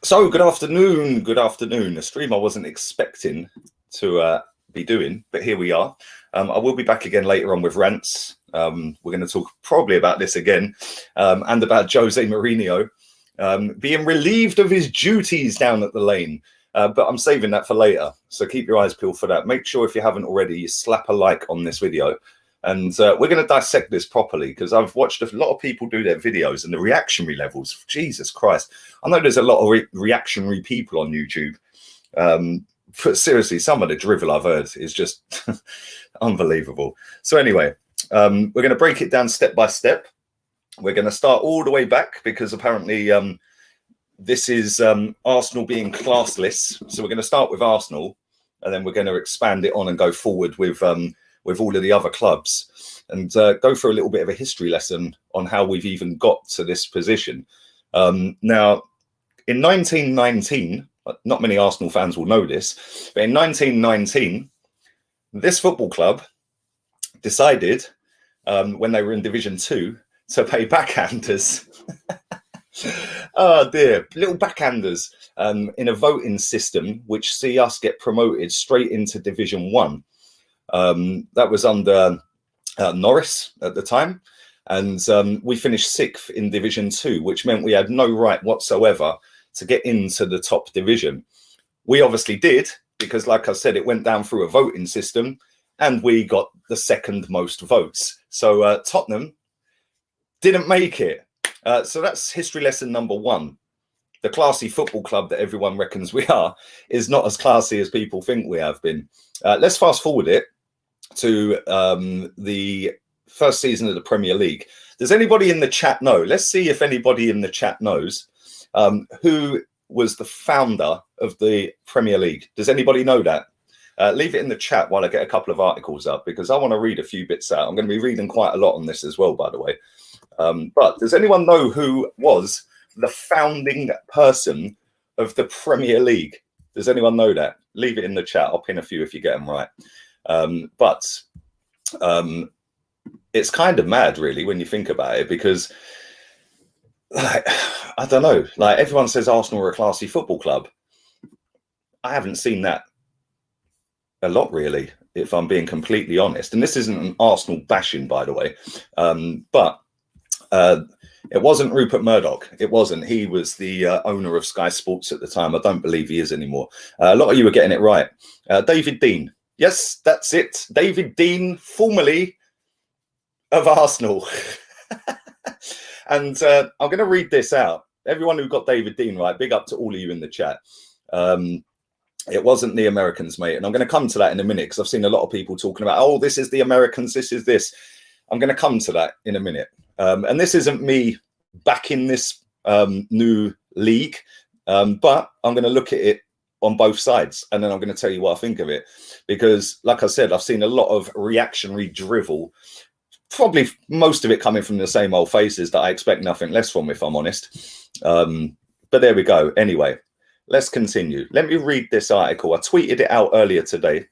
So good afternoon. A stream I wasn't expecting to be doing, but here we are. I will be back again later on with rants. We're going to talk probably about this again and about Jose Mourinho being relieved of his duties down at the lane. But I'm saving that for later. So keep your eyes peeled for that. Make sure if you haven't already, you slap a like on this video. And we're going to dissect this properly because I've watched a lot of people do their videos and the reactionary levels. Jesus Christ. I know there's a lot of reactionary people on YouTube. But seriously, some of the drivel I've heard is just unbelievable. So anyway, we're going to break it down step by step. We're going to start all the way back because apparently this is Arsenal being classless. So we're going to start with Arsenal and then we're going to expand it on and go forward with all of the other clubs and go through a little bit of a history lesson on how we've even got to this position. Now, in 1919, not many Arsenal fans will know this, but in 1919, this football club decided when they were in Division 2 to pay backhanders. Oh dear, little backhanders in a voting system, which see us get promoted straight into Division 1. That was under Norris at the time, and we finished 6th in Division 2, which meant we had no right whatsoever to get into the top division. We obviously did because, like I said, it went down through a voting system and we got the second most votes. So Tottenham didn't make it. So that's history lesson number 1. The classy football club that everyone reckons we are is not as classy as people think we have been. Let's fast forward it to the first season of the Premier League. Does anybody in the chat know? Let's see if anybody in the chat knows who was the founder of the Premier League. Does anybody know that? Leave it in the chat while I get a couple of articles up because I want to read a few bits out. I'm going to be reading quite a lot on this as well, by the way. But does anyone know who was the founding person of the Premier League? Does anyone know that? Leave it in the chat. I'll pin a few if you get them right. But it's kind of mad, really, when you think about it, because like, I don't know, like everyone says Arsenal are a classy football club. I haven't seen that a lot, really, if I'm being completely honest. And this isn't an Arsenal bashing, by the way. But it wasn't Rupert Murdoch. It wasn't. He was the owner of Sky Sports at the time. I don't believe he is anymore. A lot of you were getting it right. David Dein. Yes, that's it. David Dein, formerly of Arsenal. And I'm going to read this out. Everyone who got David Dein right, big up to all of you in the chat. It wasn't the Americans, mate. And I'm going to come to that in a minute because I've seen a lot of people talking about, oh, this is the Americans, this is this. I'm going to come to that in a minute. And this isn't me backing this new league, but I'm going to look at it on both sides. And then I'm going to tell you what I think of it. Because, like I said, I've seen a lot of reactionary drivel, probably most of it coming from the same old faces that I expect nothing less from, if I'm honest. But there we go. Anyway, let's continue. Let me read this article. I tweeted it out earlier today.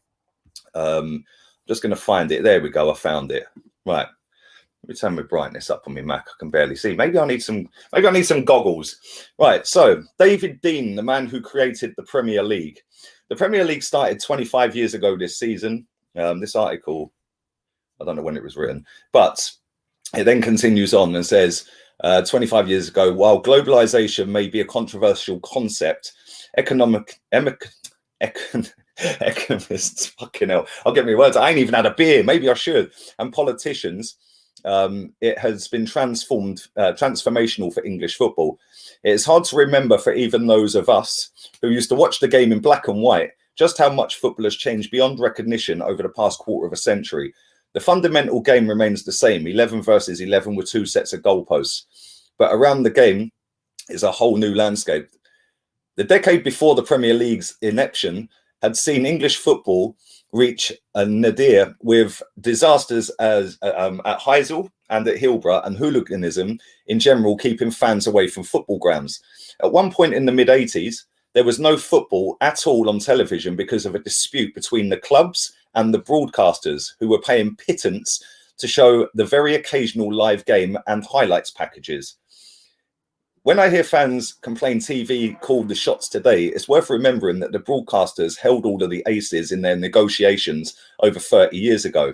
Just going to find it. There we go. I found it. Right. Let me turn my brightness up on my Mac. I can barely see. Maybe I need some goggles. Right. So David Dein, the man who created the Premier League. The Premier League started 25 years ago this season. This article, I don't know when it was written, but it then continues on and says, 25 years ago, while globalization may be a controversial concept, economists, fucking hell, I'll get me words. I ain't even had a beer. Maybe I should. And politicians, it has been transformational for English football. It's hard to remember for even those of us who used to watch the game in black and white, just how much football has changed beyond recognition over the past quarter of a century. The fundamental game remains the same, 11 versus 11 with 2 sets of goalposts. But around the game is a whole new landscape. The decade before the Premier League's inception had seen English football reach a nadir with disasters as at Heysel and at Hillborough and hooliganism in general keeping fans away from football grounds. At one point in the mid-80s, there was no football at all on television because of a dispute between the clubs and the broadcasters who were paying pittance to show the very occasional live game and highlights packages. When I hear fans complain TV called the shots today, it's worth remembering that the broadcasters held all of the aces in their negotiations over 30 years ago.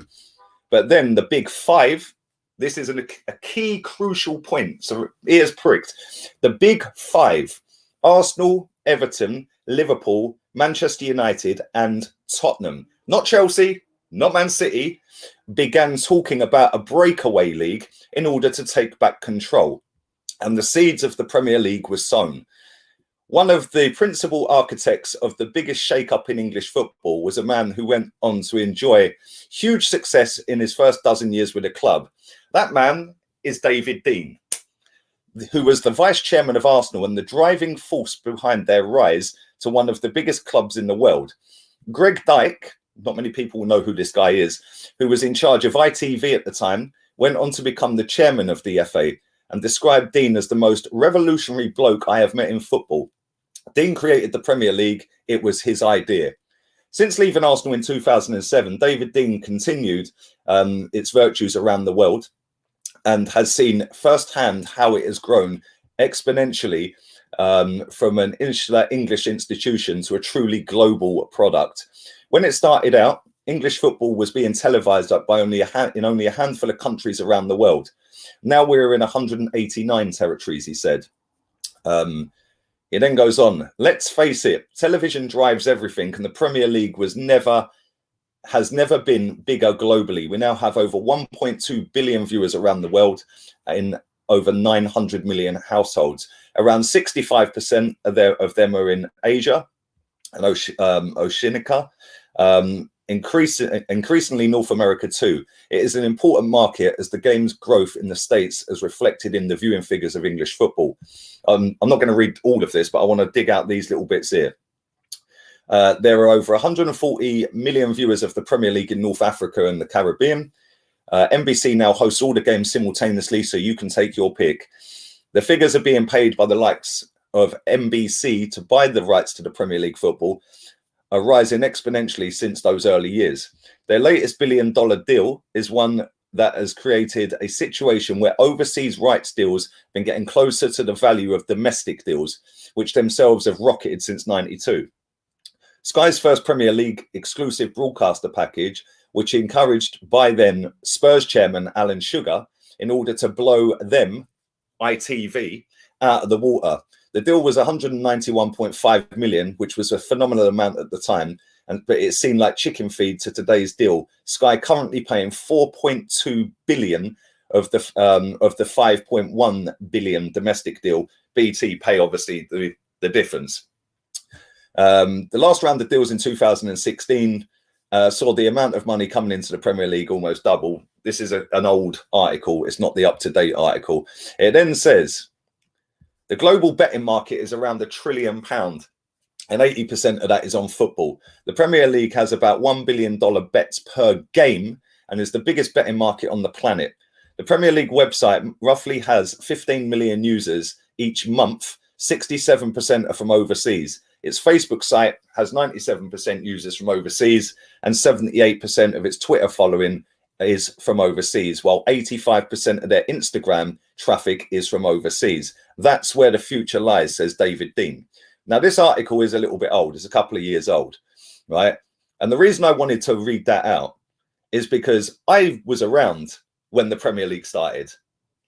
But then the big five, this is a key crucial point, so ears pricked. The big five, Arsenal, Everton, Liverpool, Manchester United and Tottenham, not Chelsea, not Man City, began talking about a breakaway league in order to take back control. And the seeds of the Premier League were sown. One of the principal architects of the biggest shake-up in English football was a man who went on to enjoy huge success in his first dozen years with the club. That man is David Dein, who was the vice chairman of Arsenal and the driving force behind their rise to one of the biggest clubs in the world. Greg Dyke, not many people know who this guy is, who was in charge of ITV at the time, went on to become the chairman of the FA and described Dein as the most revolutionary bloke I have met in football. Dein created the Premier League. It was his idea. Since leaving Arsenal in 2007, David Dein continued its virtues around the world and has seen firsthand how it has grown exponentially from an insular English institution to a truly global product. When it started out, English football was being televised by only a handful of countries around the world. Now we're in 189 territories, he said. It then goes on. Let's face it, television drives everything, and the Premier League has never been bigger globally. We now have over 1.2 billion viewers around the world in over 900 million households. Around 65% of them are in Asia and Oceania. Increasingly North America too. It is an important market as the game's growth in the States is reflected in the viewing figures of English football. I'm not going to read all of this, but I want to dig out these little bits here. There are over 140 million viewers of the Premier League in North Africa and the Caribbean. NBC now hosts all the games simultaneously, so you can take your pick. The figures are being paid by the likes of NBC to buy the rights to the Premier League football are rising exponentially since those early years. Their latest billion-dollar deal is one that has created a situation where overseas rights deals have been getting closer to the value of domestic deals, which themselves have rocketed since '92. Sky's first Premier League exclusive broadcaster package, which encouraged by then Spurs chairman Alan Sugar in order to blow them, ITV, out of the water. The deal was 191.5 million, which was a phenomenal amount at the time, but it seemed like chicken feed to today's deal. Sky currently paying 4.2 billion of the 5.1 billion domestic deal. BT pay obviously the difference. The last round of deals in 2016 saw the amount of money coming into the Premier League almost double. This is an old article. It's not the up-to-date article. It then says, the global betting market is around £1 trillion, and 80% of that is on football. The Premier League has about $1 billion bets per game and is the biggest betting market on the planet. The Premier League website roughly has 15 million users each month. 67% are from overseas. Its Facebook site has 97% users from overseas, and 78% of its Twitter following is from overseas, while 85% of their Instagram traffic is from overseas. That's where the future lies, says David Dein. Now, this article is a little bit old. It's a couple of years old, right? And the reason I wanted to read that out is because I was around when the Premier League started.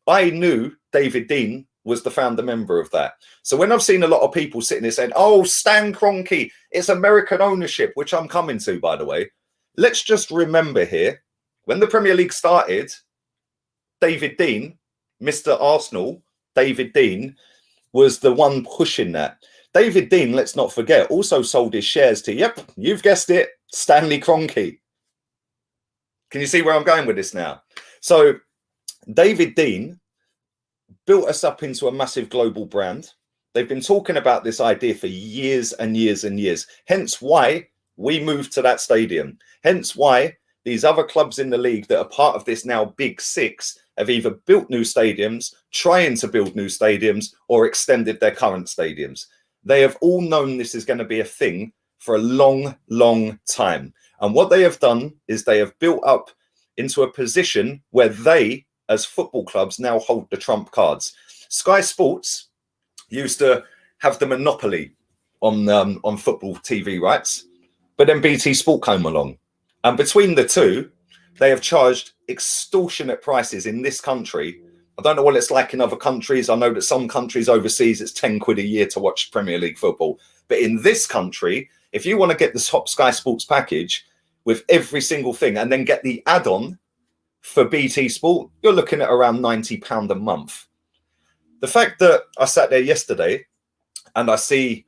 I knew David Dein was the founder member of that. So when I've seen a lot of people sitting there saying, oh, Stan Kroenke, it's American ownership, which I'm coming to, by the way. Let's just remember here, when the Premier League started, David Dein, Mr. Arsenal, David Dein, was the one pushing that. David Dein, let's not forget, also sold his shares to, yep, you've guessed it, Stanley Kroenke. Can you see where I'm going with this now? So David Dein built us up into a massive global brand. They've been talking about this idea for years and years and years. Hence why we moved to that stadium. Hence why these other clubs in the league that are part of this now big six have either built new stadiums, trying to build new stadiums, or extended their current stadiums. They have all known this is going to be a thing for a long, long time. And what they have done is they have built up into a position where they, as football clubs, now hold the trump cards. Sky Sports used to have the monopoly on football TV rights, but then BT Sport came along, and between the two, they have charged extortionate prices in this country. I don't know what it's like in other countries. I know that some countries overseas, it's 10 quid a year to watch Premier League football. But in this country, if you want to get the top Sky Sports package with every single thing and then get the add-on for BT Sport, you're looking at around £90 a month. The fact that I sat there yesterday and I see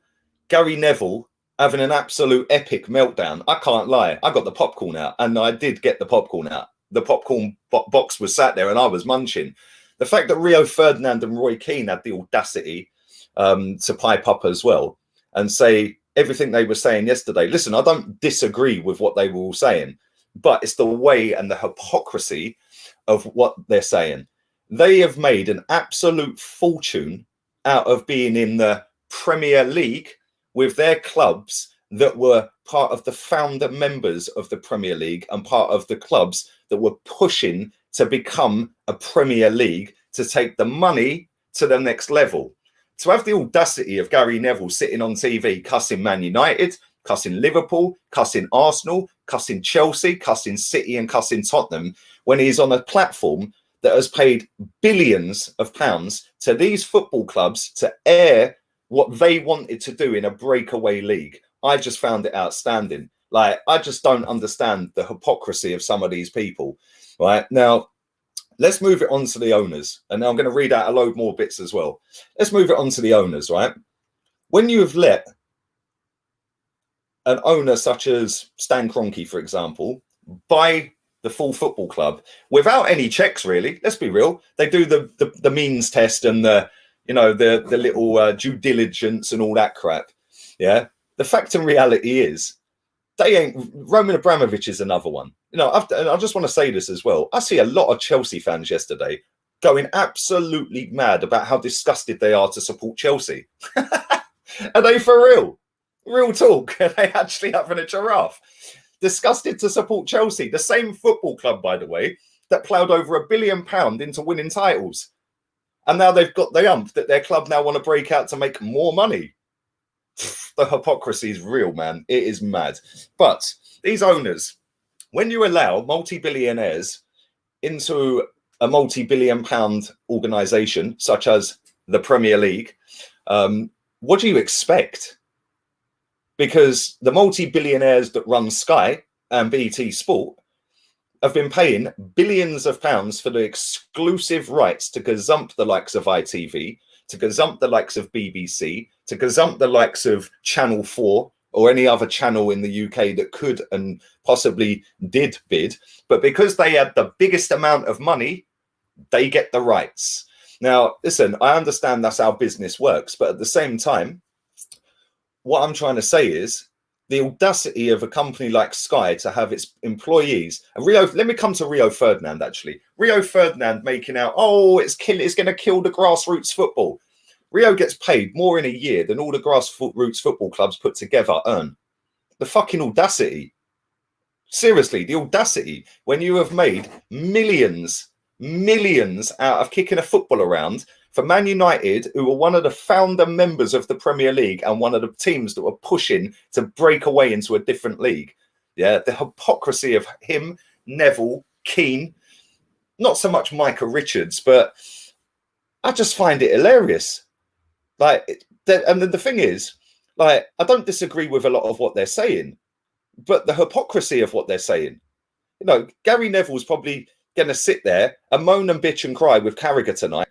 Gary Neville having an absolute epic meltdown, I can't lie. I got the popcorn out, and I did get the popcorn out. The popcorn box was sat there and I was munching. The fact that Rio Ferdinand and Roy Keane had the audacity to pipe up as well and say everything they were saying yesterday. Listen, I don't disagree with what they were all saying, but it's the way and the hypocrisy of what they're saying. They have made an absolute fortune out of being in the Premier League with their clubs that were part of the founder members of the Premier League and part of the clubs that were pushing to become a Premier League to take the money to the next level. To have the audacity of Gary Neville sitting on TV cussing Man United, cussing Liverpool, cussing Arsenal, cussing Chelsea, cussing City and cussing Tottenham when he's on a platform that has paid billions of pounds to these football clubs to air what they wanted to do in a breakaway league. I just found it outstanding. Like, I just don't understand the hypocrisy of some of these people. Right now, let's move it on to the owners. And now I'm going to read out a load more bits as well. Let's move it on to the owners, right? When you have let an owner such as Stan Kroenke, for example, buy the full football club without any checks, really, let's be real. They do the means test and the little due diligence and all that crap. Yeah. The fact and reality is, they ain't. Roman Abramovich is another one. And I just want to say this as well. I see a lot of Chelsea fans yesterday going absolutely mad about how disgusted they are to support Chelsea. Are they for real? Real talk. Are they actually having a giraffe? Disgusted to support Chelsea, the same football club, by the way, that ploughed over £1 billion into winning titles. And now they've got the ump that their club now want to break out to make more money. The hypocrisy is real, man. It is mad. But these owners, when you allow multi-billionaires into a multi-billion pound organization such as the Premier League, what do you expect? Because the multi-billionaires that run Sky and BT Sport have been paying billions of pounds for the exclusive rights to gazump the likes of ITV, to gazump the likes of BBC, to gazump the likes of Channel 4 or any other channel in the UK that could and possibly did bid. But because they had the biggest amount of money, they get the rights. Now, listen, I understand that's how business works. But at the same time, what I'm trying to say is the audacity of a company like Sky to have its employees. And let me come to Rio Ferdinand, actually. Rio Ferdinand making out, oh, it's going to kill the grassroots football. Rio gets paid more in a year than all the grassroots football clubs put together earn. The fucking audacity. Seriously, the audacity when you have made millions out of kicking a football around for Man United, who were one of the founder members of the Premier League and one of the teams that were pushing to break away into a different league. Yeah, the hypocrisy of him, Neville, Keane, not so much Micah Richards, but I just find it hilarious. Like, and the thing is, like, I don't disagree with a lot of what they're saying, but the hypocrisy of what they're saying. You know, Gary Neville's probably going to sit there and moan and bitch and cry with Carragher tonight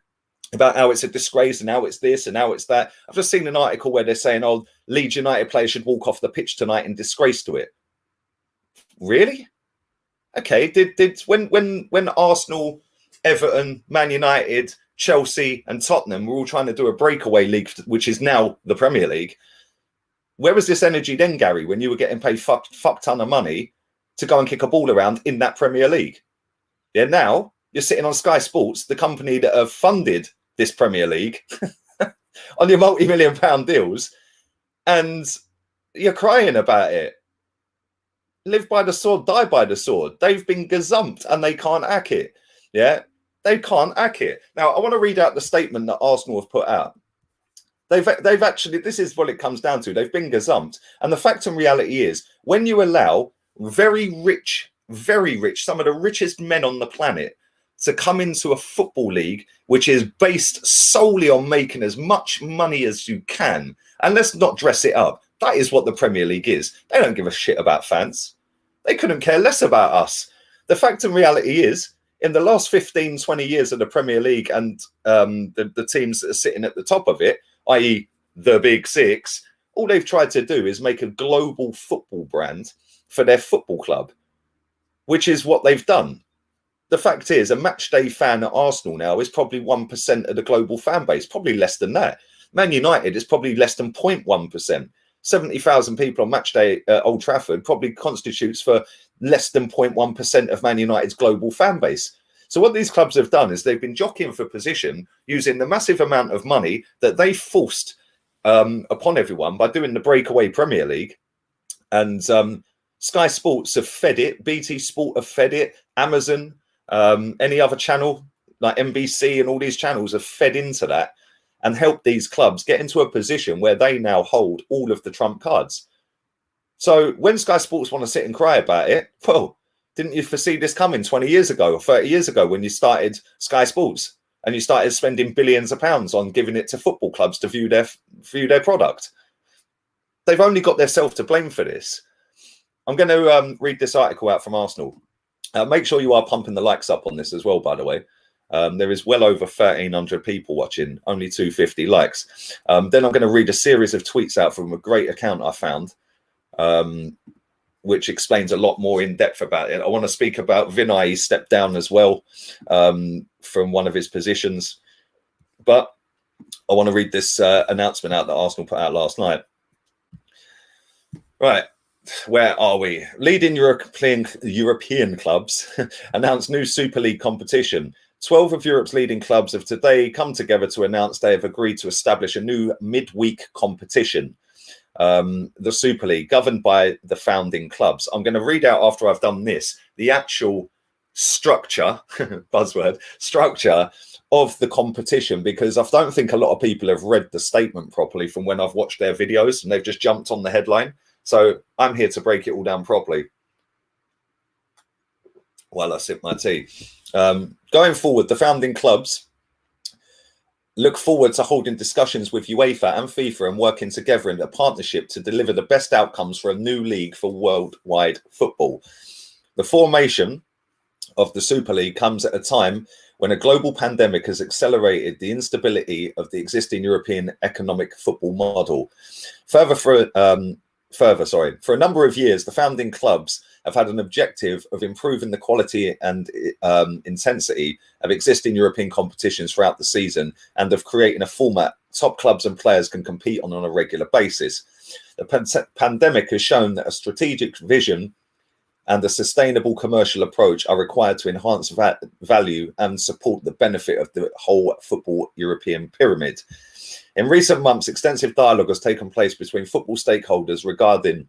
about how it's a disgrace and how it's this and how it's that. I've just seen an article where they're saying, oh, Leeds United players should walk off the pitch tonight in disgrace to it. Really? Okay. When Arsenal, Everton, Man United, Chelsea and Tottenham were all trying to do a breakaway league, which is now the Premier League, where was this energy then, Gary, when you were getting paid fuck ton of money to go and kick a ball around in that Premier League? Yeah, now you're sitting on Sky Sports, the company that have funded this Premier League, on your multi-million pound deals, and you're crying about it. Live by the sword, die by the sword. They've been gazumped and they can't hack it. Yeah, they can't hack it. Now, I want to read out the statement that Arsenal have put out. They've actually, this is what it comes down to. They've been gazumped. And the fact and reality is, when you allow very rich, some of the richest men on the planet to come into a football league, which is based solely on making as much money as you can, and let's not dress it up. That is what the Premier League is. They don't give a shit about fans. They couldn't care less about us. The fact and reality is, in the last 15, 20 years of the Premier League and the teams that are sitting at the top of it, i.e. the Big Six, all they've tried to do is make a global football brand for their football club, which is what they've done. The fact is, a match day fan at Arsenal now is probably 1% of the global fan base, probably less than that. Man United is probably less than 0.1%. 70,000 people on match day at Old Trafford probably constitutes for less than 0.1% of Man United's global fan base. So what these clubs have done is they've been jockeying for position using the massive amount of money that they forced upon everyone by doing the breakaway Premier League. And Sky Sports have fed it, BT Sport have fed it, Amazon, any other channel like NBC and all these channels have fed into that and helped these clubs get into a position where they now hold all of the trump cards. So when Sky Sports want to sit and cry about it, well, didn't you foresee this coming 20 years ago or 30 years ago when you started Sky Sports and you started spending billions of pounds on giving it to football clubs to view their product? They've only got themselves to blame for this. I'm going to read this article out from Arsenal. Make sure you are pumping the likes up on this as well, by the way. There is well over 1,300 people watching, only 250 likes. Then I'm going to read a series of tweets out from a great account I found, which explains a lot more in depth about it. I want to speak about Vinay. He stepped down as well from one of his positions. But I want to read this announcement out that Arsenal put out last night. Right. Where are we? Leading European clubs announced new Super League competition. 12 of Europe's leading clubs have today come together to announce they have agreed to establish a new midweek competition, the Super League, governed by the founding clubs. I'm going to read out, after I've done this, the actual structure, buzzword, structure of the competition, because I don't think a lot of people have read the statement properly from when I've watched their videos and they've just jumped on the headline. So I'm here to break it all down properly while I sip my tea. Going forward, the founding clubs look forward to holding discussions with UEFA and FIFA and working together in a partnership to deliver the best outcomes for a new league for worldwide football. The formation of the Super League comes at a time when a global pandemic has accelerated the instability of the existing European economic football model. For a number of years, the founding clubs have had an objective of improving the quality and intensity of existing European competitions throughout the season and of creating a format top clubs and players can compete on a regular basis. The pandemic has shown that a strategic vision and a sustainable commercial approach are required to enhance value and support the benefit of the whole football European pyramid. In recent months, extensive dialogue has taken place between football stakeholders regarding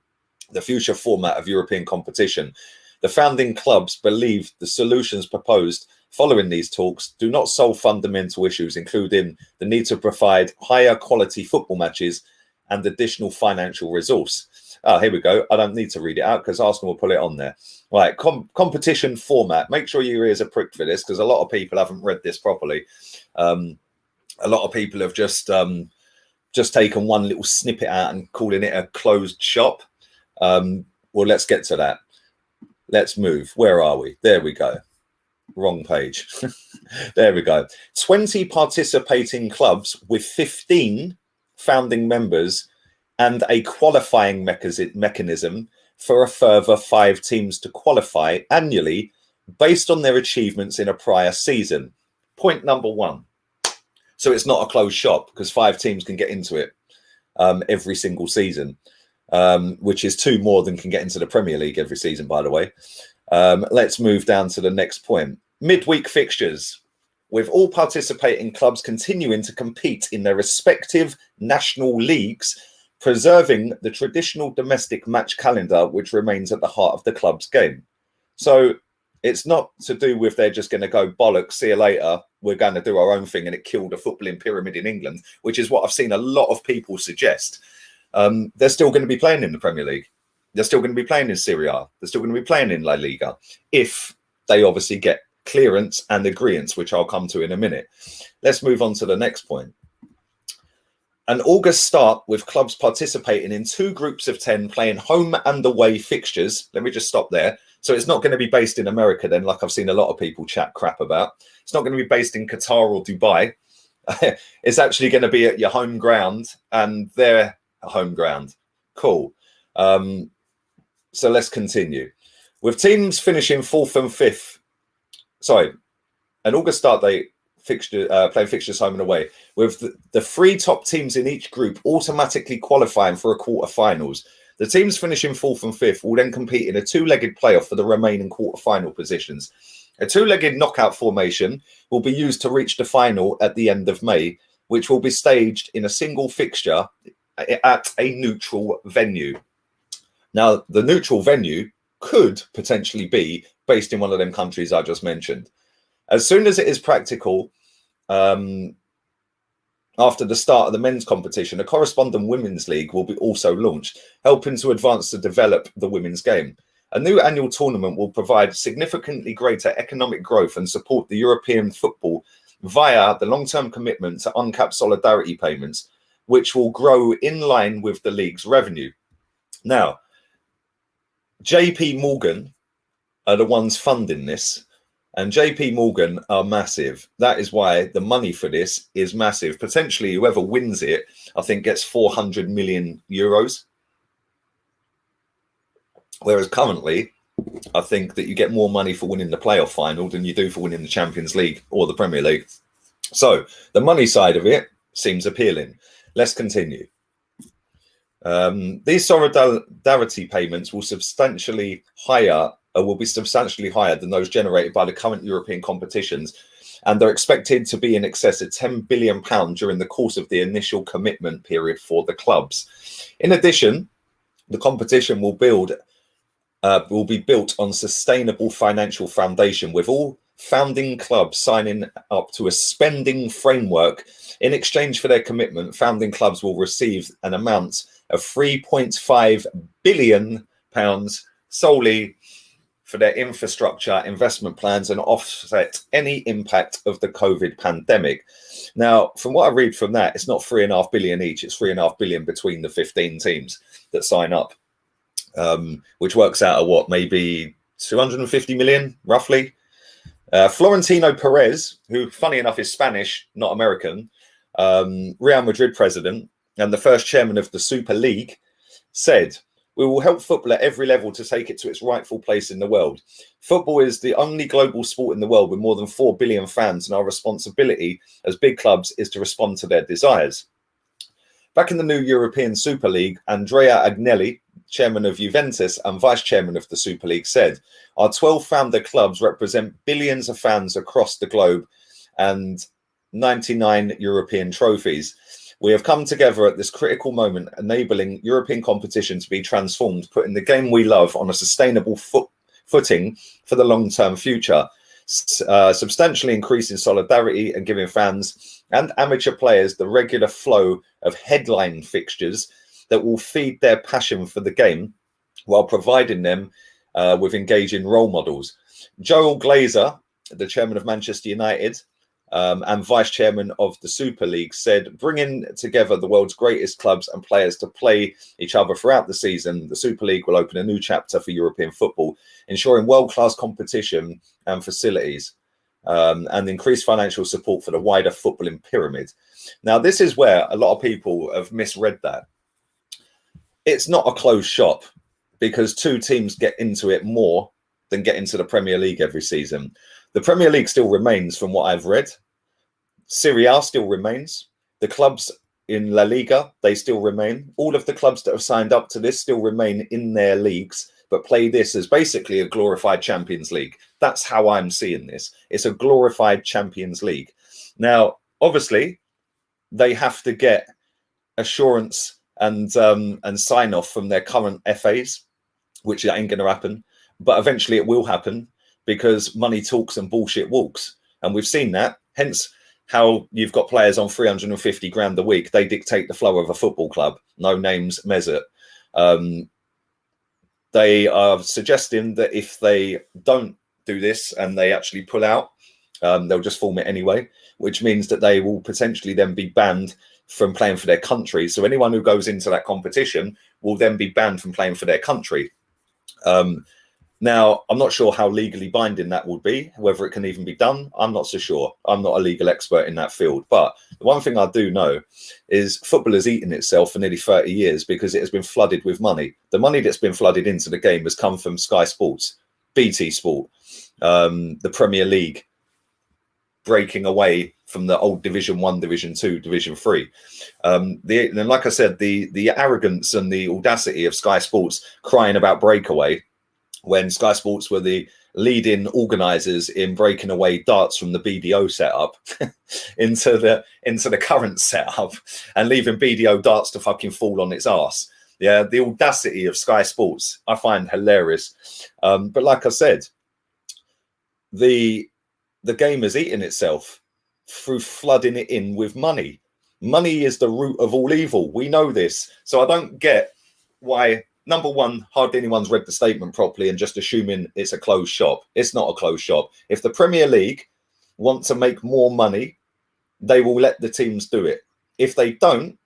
the future format of European competition. The founding clubs believe the solutions proposed following these talks do not solve fundamental issues, including the need to provide higher quality football matches and additional financial resource. Oh, here we go. I don't need to read it out because Arsenal will put it on there. Right, competition format. Make sure your ears are pricked for this because a lot of people haven't read this properly. A lot of people have just taken one little snippet out and calling it a closed shop. Well, let's get to that. Let's move. Where are we? There we go. Wrong page. There we go. 20 participating clubs with 15 founding members and a qualifying mechanism for a further 5 teams to qualify annually based on their achievements in a prior season. Point number 1. So it's not a closed shop because 5 teams can get into it every single season, which is 2 more than can get into the Premier League every season, by the way. Let's move down to the next point. Midweek fixtures, with all participating clubs continuing to compete in their respective national leagues, preserving the traditional domestic match calendar, which remains at the heart of the club's game. So It's not to do with they're just going to go bollocks, see you later, we're going to do our own thing and it killed the footballing pyramid in England, which is what I've seen a lot of people suggest. They're still going to be playing in the Premier League. They're still going to be playing in Serie A. They're still going to be playing in La Liga if they obviously get clearance and agreement, which I'll come to in a minute. Let's move on to the next point. An August start with clubs participating in 2 groups of 10 playing home and away fixtures. Let me just stop there. So it's not going to be based in America then, like I've seen a lot of people chat crap about. It's not going to be based in Qatar or Dubai. It's actually going to be at your home ground and their home ground. Cool. So let's continue. With teams finishing 4th and 5th, sorry, an August start date fixture, playing fixtures home and away, with the 3 top teams in each group automatically qualifying for a quarterfinals. The teams finishing 4th and 5th will then compete in a 2-legged playoff for the remaining quarterfinal positions. A 2-legged knockout formation will be used to reach the final at the end of May, which will be staged in a single fixture at a neutral venue. Now, the neutral venue could potentially be based in one of them countries I just mentioned. As soon as it is practical, after the start of the men's competition, a corresponding women's league will be also launched, helping to advance to develop the women's game. A new annual tournament will provide significantly greater economic growth and support the European football via the long-term commitment to uncapped solidarity payments, which will grow in line with the league's revenue. Now, JP Morgan are the ones funding this, and JP Morgan are massive. That is why the money for this is massive. Potentially, whoever wins it, I think, gets 400 million euros. Whereas currently, I think that you get more money for winning the playoff final than you do for winning the Champions League or the Premier League. So the money side of it seems appealing. Let's continue. These solidarity payments will be substantially higher than those generated by the current European competitions, and they're expected to be in excess of £10 billion during the course of the initial commitment period for the clubs. In addition, the competition will be built on sustainable financial foundation, with all founding clubs signing up to a spending framework. In exchange for their commitment, founding clubs will receive an amount of £3.5 billion solely for their infrastructure investment plans and offset any impact of the COVID pandemic. Now, from what I read from that, it's not £3.5 billion each, it's £3.5 billion between the 15 teams that sign up, which works out at what, maybe 250 million, roughly. Florentino Perez, who, funny enough, is Spanish, not American, Real Madrid president and the first chairman of the Super League, said, "We will help football at every level to take it to its rightful place in the world. Football is the only global sport in the world with more than 4 billion fans, and our responsibility as big clubs is to respond to their desires." Back in the new European Super League, Andrea Agnelli, chairman of Juventus and vice chairman of the Super League, said, "Our 12 founder clubs represent billions of fans across the globe and 99 European trophies. We have come together at this critical moment, enabling European competition to be transformed, putting the game we love on a sustainable footing for the long-term future, substantially increasing solidarity and giving fans and amateur players the regular flow of headline fixtures that will feed their passion for the game while providing them with engaging role models." Joel Glazer, the chairman of Manchester United, and vice chairman of the Super League, said, "Bringing together the world's greatest clubs and players to play each other throughout the season, the Super League will open a new chapter for European football, ensuring world-class competition and facilities, and increased financial support for the wider footballing pyramid." Now, this is where a lot of people have misread that. It's not a closed shop, because 2 teams get into it more than get into the Premier League every season. The Premier League still remains, from what I've read. Serie A still remains. The clubs in La Liga, they still remain. All of the clubs that have signed up to this still remain in their leagues, but play this as basically a glorified Champions League. That's how I'm seeing this. It's a glorified Champions League. Now, obviously, they have to get assurance and sign off from their current FAs, which ain't going to happen. But eventually it will happen, because money talks and bullshit walks. And we've seen that. Hence how you've got players on 350 grand a week. They dictate the flow of a football club. No names, Mesut. They are suggesting that if they don't do this and they actually pull out, they'll just form it anyway, which means that they will potentially then be banned from playing for their country. So anyone who goes into that competition will then be banned from playing for their country. Now, I'm not sure how legally binding that would be, whether it can even be done. I'm not so sure. I'm not a legal expert in that field. But the one thing I do know is football has eaten itself for nearly 30 years because it has been flooded with money. The money that's been flooded into the game has come from Sky Sports, BT Sport, the Premier League, breaking away from the old Division 1, Division 2, Division 3. And like I said, the arrogance and the audacity of Sky Sports crying about breakaway, when Sky Sports were the leading organisers in breaking away darts from the BDO setup into the current setup and leaving BDO darts to fucking fall on its arse. Yeah, the audacity of Sky Sports I find hilarious. But like I said, the game has eaten itself through flooding it in with money. Money is the root of all evil. We know this. So I don't get why, number one, hardly anyone's read the statement properly and just assuming it's a closed shop. It's not a closed shop. If the Premier League want to make more money, they will let the teams do it. If they don't,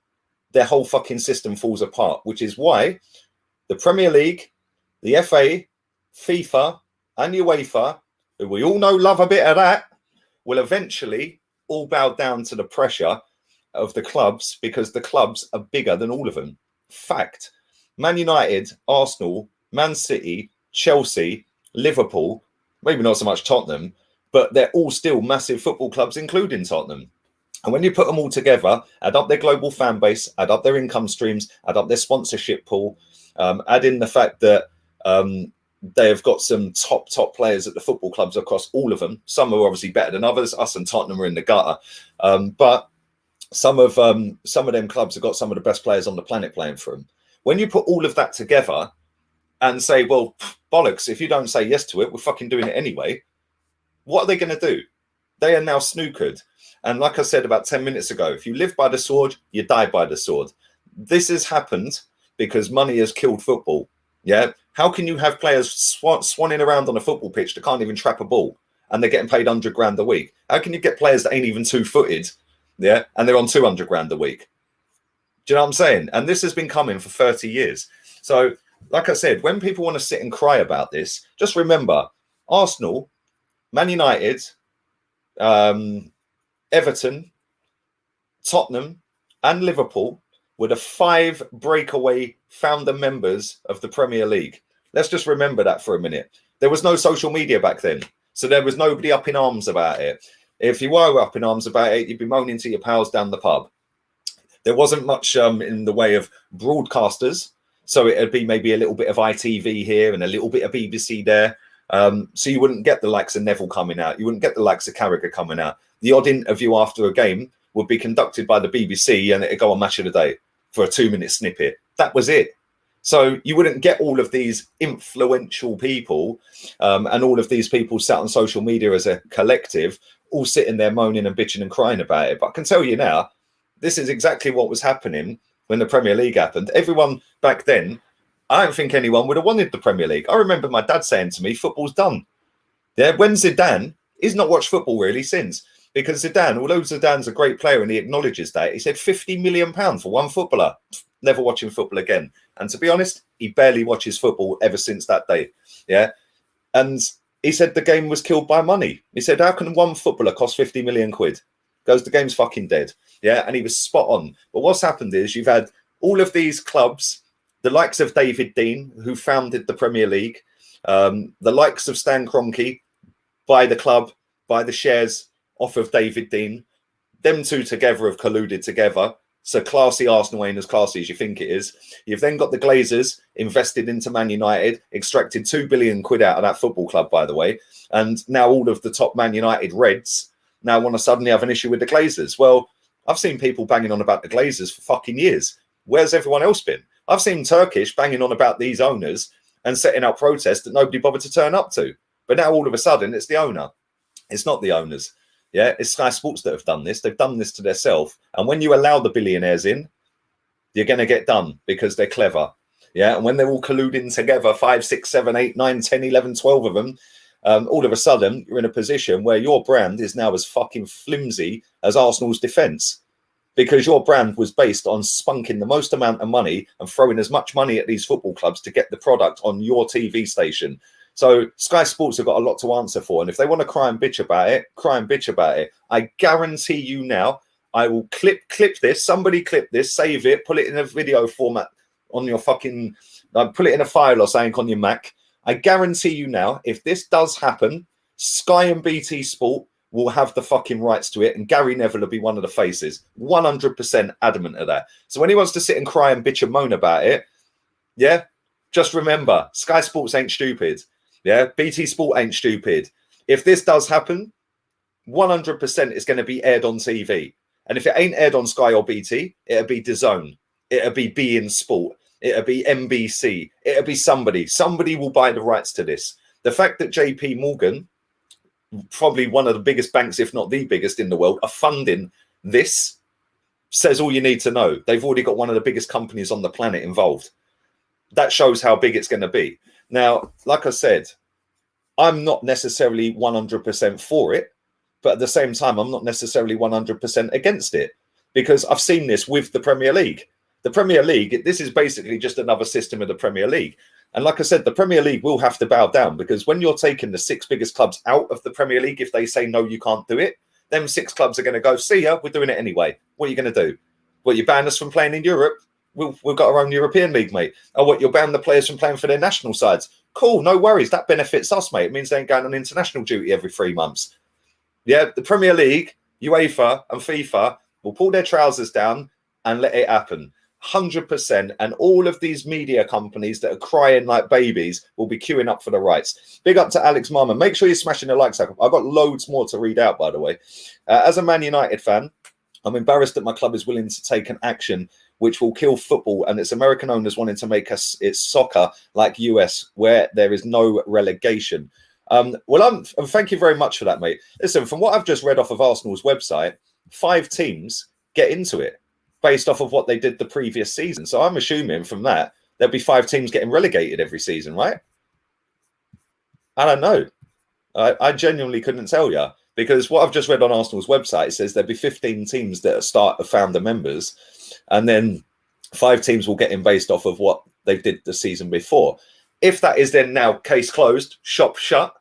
their whole fucking system falls apart, which is why the Premier League, the FA, FIFA, and UEFA, who we all know love a bit of that, will eventually all bow down to the pressure of the clubs because the clubs are bigger than all of them. Fact. Man United, Arsenal, Man City, Chelsea, Liverpool, maybe not so much Tottenham, but they're all still massive football clubs, including Tottenham. And when you put them all together, add up their global fan base, add up their income streams, add up their sponsorship pool, add in the fact that they have got some top players at the football clubs across all of them. Some are obviously better than others. Us and Tottenham are in the gutter. But some of them clubs have got some of the best players on the planet playing for them. When you put all of that together and say, well, bollocks, if you don't say yes to it, we're fucking doing it anyway. What are they going to do? They are now snookered. And like I said about 10 minutes ago, if you live by the sword, you die by the sword. This has happened because money has killed football. Yeah. How can you have players swanning around on a football pitch that can't even trap a ball and they're getting paid 100 grand a week? How can you get players that ain't even 2-footed? Yeah. And they're on 200 grand a week. Do you know what I'm saying? And this has been coming for 30 years. So, like I said, when people want to sit and cry about this, just remember Arsenal, Man United, Everton, Tottenham, and Liverpool were the 5 breakaway founder members of the Premier League. Let's just remember that for a minute. There was no social media back then, so there was nobody up in arms about it. If you were up in arms about it, you'd be moaning to your pals down the pub. There wasn't much in the way of broadcasters, so it'd be maybe a little bit of ITV here and a little bit of BBC there. So you wouldn't get the likes of Neville coming out. You wouldn't get the likes of Carragher coming out. The odd interview after a game would be conducted by the BBC and it'd go on Match of the Day for a 2-minute snippet. That was it. So you wouldn't get all of these influential people and all of these people sat on social media as a collective, all sitting there moaning and bitching and crying about it. But I can tell you now, this is exactly what was happening when the Premier League happened. Everyone back then, I don't think anyone would have wanted the Premier League. I remember my dad saying to me, football's done. Yeah, when Zidane, he's not watched football really since, because Zidane, although Zidane's a great player and he acknowledges that, he said £50 million for one footballer. Never watching football again. And to be honest, he barely watches football ever since that day. Yeah. And he said the game was killed by money. He said, how can one footballer cost 50 million quid? Goes, the game's fucking dead. Yeah. And he was spot on. But what's happened is you've had all of these clubs, the likes of David Dein, who founded the Premier League, the likes of Stan Kroenke, buy the club, buy the shares off of David Dein. Them two together have colluded together. So classy Arsenal ain't as classy as you think it is. You've then got the Glazers invested into Man United, extracted 2 billion quid out of that football club, by the way. And now all of the top Man United Reds now want to suddenly have an issue with the Glazers. Well, I've seen people banging on about the Glazers for fucking years. Where's everyone else been? I've seen Turkish banging on about these owners and setting up protests that nobody bothered to turn up to. But now all of a sudden it's the owner. It's not the owners. Yeah, it's Sky Sports that have done this. They've done this to themselves. And when you allow the billionaires in, you're going to get done because they're clever. Yeah, and when they're all colluding together, 5, 6, 7, 8, 9, 10, 11, 12 of them, all of a sudden you're in a position where your brand is now as fucking flimsy as Arsenal's defence, because your brand was based on spunking the most amount of money and throwing as much money at these football clubs to get the product on your TV station. So Sky Sports have got a lot to answer for. And if they want to cry and bitch about it, cry and bitch about it. I guarantee you now, I will clip this. Somebody clip this, save it, put it in a video format on your fucking, put it in a file or something on your Mac. I guarantee you now, if this does happen, Sky and BT Sport will have the fucking rights to it, and Gary Neville will be one of the faces. 100% adamant of that. So when he wants to sit and cry and bitch and moan about it, yeah, just remember, Sky Sports ain't stupid. Yeah, BT Sport ain't stupid. If this does happen, 100% it's going to be aired on TV. And if it ain't aired on Sky or BT, it'll be DAZN. It'll be beIN Sport. It'll be NBC. It'll be somebody. Somebody will buy the rights to this. The fact that JP Morgan, probably one of the biggest banks, if not the biggest in the world, are funding this says all you need to know. They've already got one of the biggest companies on the planet involved. That shows how big it's going to be. Now, like I said, I'm not necessarily 100% for it, but at the same time, I'm not necessarily 100% against it, because I've seen this with the Premier League. The Premier League, this is basically just another system of the Premier League. And like I said, the Premier League will have to bow down, because when you're taking the 6 biggest clubs out of the Premier League, if they say, no, you can't do it, them 6 clubs are going to go, see ya, we're doing it anyway. What are you going to do? What, you ban us from playing in Europe? We've got our own European League, mate. Oh, what, you'll ban the players from playing for their national sides? Cool, no worries. That benefits us, mate. It means they ain't going on international duty every 3 months. Yeah, the Premier League, UEFA and FIFA will pull their trousers down and let it happen. 100%. And all of these media companies that are crying like babies will be queuing up for the rights. Big up to Alex Marmon. Make sure you're smashing the likes up. I've got loads more to read out, by the way. As a Man United fan, I'm embarrassed that my club is willing to take an action which will kill football and its American owners wanting to make us its soccer like US, where there is no relegation. Well, thank you very much for that, mate. Listen, from what I've just read off of Arsenal's website, 5 teams get into it based off of what they did the previous season. So I'm assuming from that, there'll be 5 teams getting relegated every season, right? I don't know. I genuinely couldn't tell you, because what I've just read on Arsenal's website says there'll be 15 teams that start founder members, and then 5 teams will get in based off of what they did the season before. If that is then now case closed, shop shut,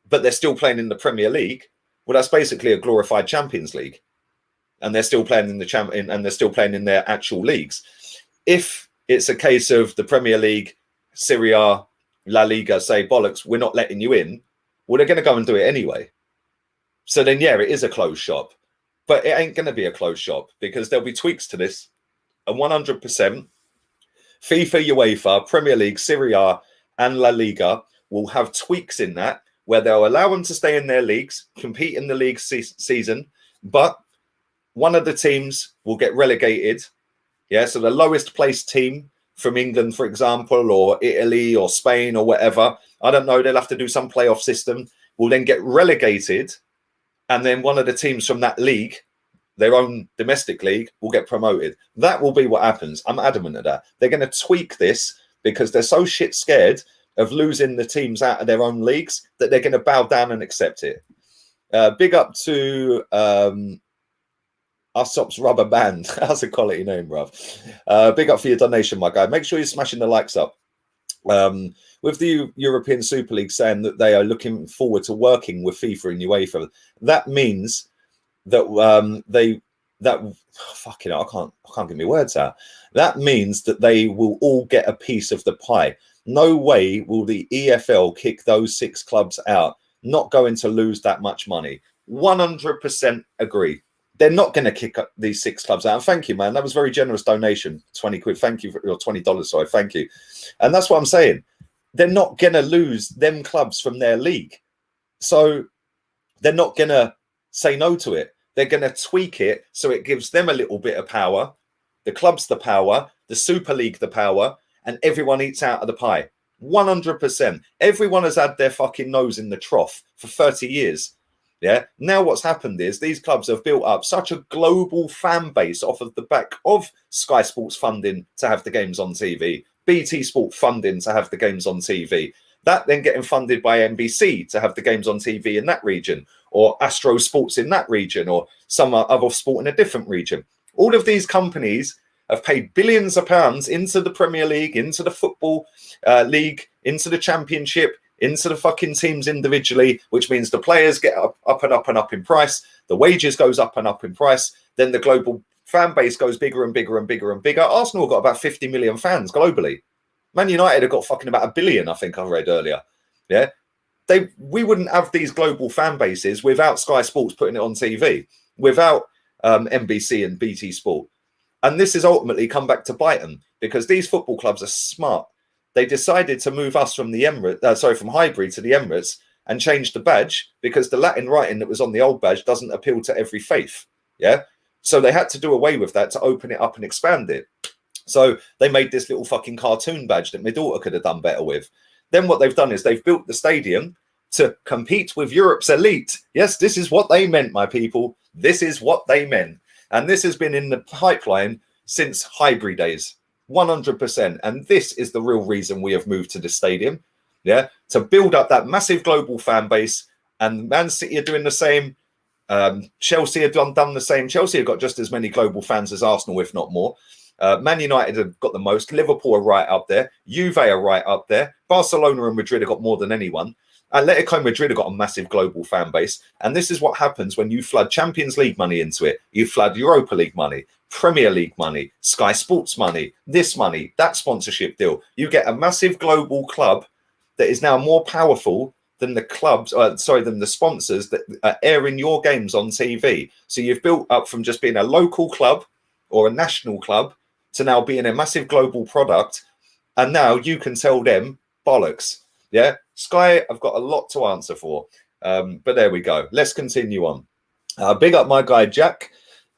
but they're still playing in the Premier League, well, that's basically a glorified Champions League, and they're still playing in the champion, and they're still playing in their actual leagues. If it's a case of the Premier League, Serie A, La Liga say, bollocks, we're not letting you in, well, they're going to go and do it anyway. So then, yeah, it is a closed shop, but it ain't going to be a closed shop, because there'll be tweaks to this. And 100%, FIFA, UEFA, Premier League, Serie A, and La Liga will have tweaks in that, where they'll allow them to stay in their leagues, compete in the league season, but one of the teams will get relegated. Yeah, so the lowest placed team from England, for example, or Italy or Spain or whatever, I don't know, they'll have to do some playoff system, will then get relegated. And then one of the teams from that league, their own domestic league, will get promoted. That will be what happens. I'm adamant of that. They're going to tweak this because they're so shit scared of losing the teams out of their own leagues that they're going to bow down and accept it. Big up to Usopp's Rubber Band. That's a quality name, bruv. Big up for your donation, my guy. Make sure you're smashing the likes up. With the European Super League saying that they are looking forward to working with FIFA and UEFA, that means that fucking hell, I can't get my words out. That means that they will all get a piece of the pie. No way will the EFL kick those 6 clubs out. Not going to lose that much money. 100% agree. They're not going to kick up these 6 clubs out. And thank you, man. That was a very generous donation. 20 quid. Thank you. Or $20. Sorry. Thank you. And that's what I'm saying. They're not going to lose them clubs from their league. So they're not going to say no to it. They're going to tweak it so it gives them a little bit of power, the clubs the power, the Super League the power, and everyone eats out of the pie. 100%. Everyone has had their fucking nose in the trough for 30 years. Yeah. Now what's happened is these clubs have built up such a global fan base off of the back of Sky Sports funding to have the games on TV, BT Sport funding to have the games on TV, that then getting funded by NBC to have the games on TV in that region, or Astro Sports in that region, or some other sport in a different region. All of these companies have paid billions of pounds into the Premier League, into the Football League, into the Championship, into the fucking teams individually, which means the players get up and up and up in price, the wages goes up and up in price, then the global fan base goes bigger and bigger and bigger and bigger. Arsenal got about 50 million fans globally. Man United have got fucking about 1 billion, I think I read earlier. Yeah, we wouldn't have these global fan bases without Sky Sports putting it on TV, without NBC and BT Sport. And this has ultimately come back to bite them, because these football clubs are smart. They decided to move us from the Emirates, from Highbury to the Emirates, and change the badge, because the Latin writing that was on the old badge doesn't appeal to every faith. Yeah. So they had to do away with that to open it up and expand it. So they made this little fucking cartoon badge that my daughter could have done better with. Then what they've done is they've built the stadium to compete with Europe's elite. Yes, this is what they meant, my people. This is what they meant. And this has been in the pipeline since Highbury days, 100%. And this is the real reason we have moved to the stadium. Yeah, to build up that massive global fan base. And Man City are doing the same. Chelsea have done the same. Chelsea have got just as many global fans as Arsenal, if not more. Man United have got the most. Liverpool are right up there. Juve are right up there. Barcelona and Madrid have got more than anyone. Atletico Madrid have got a massive global fan base. And this is what happens when you flood Champions League money into it. You flood Europa League money, Premier League money, Sky Sports money, this money, that sponsorship deal. You get a massive global club that is now more powerful than the clubs, than the sponsors that are airing your games on TV. So you've built up from just being a local club or a national club to now being a massive global product. And now you can tell them bollocks. Yeah. Sky, I've got a lot to answer for. But there we go. Let's continue on. Big up my guy, Jack.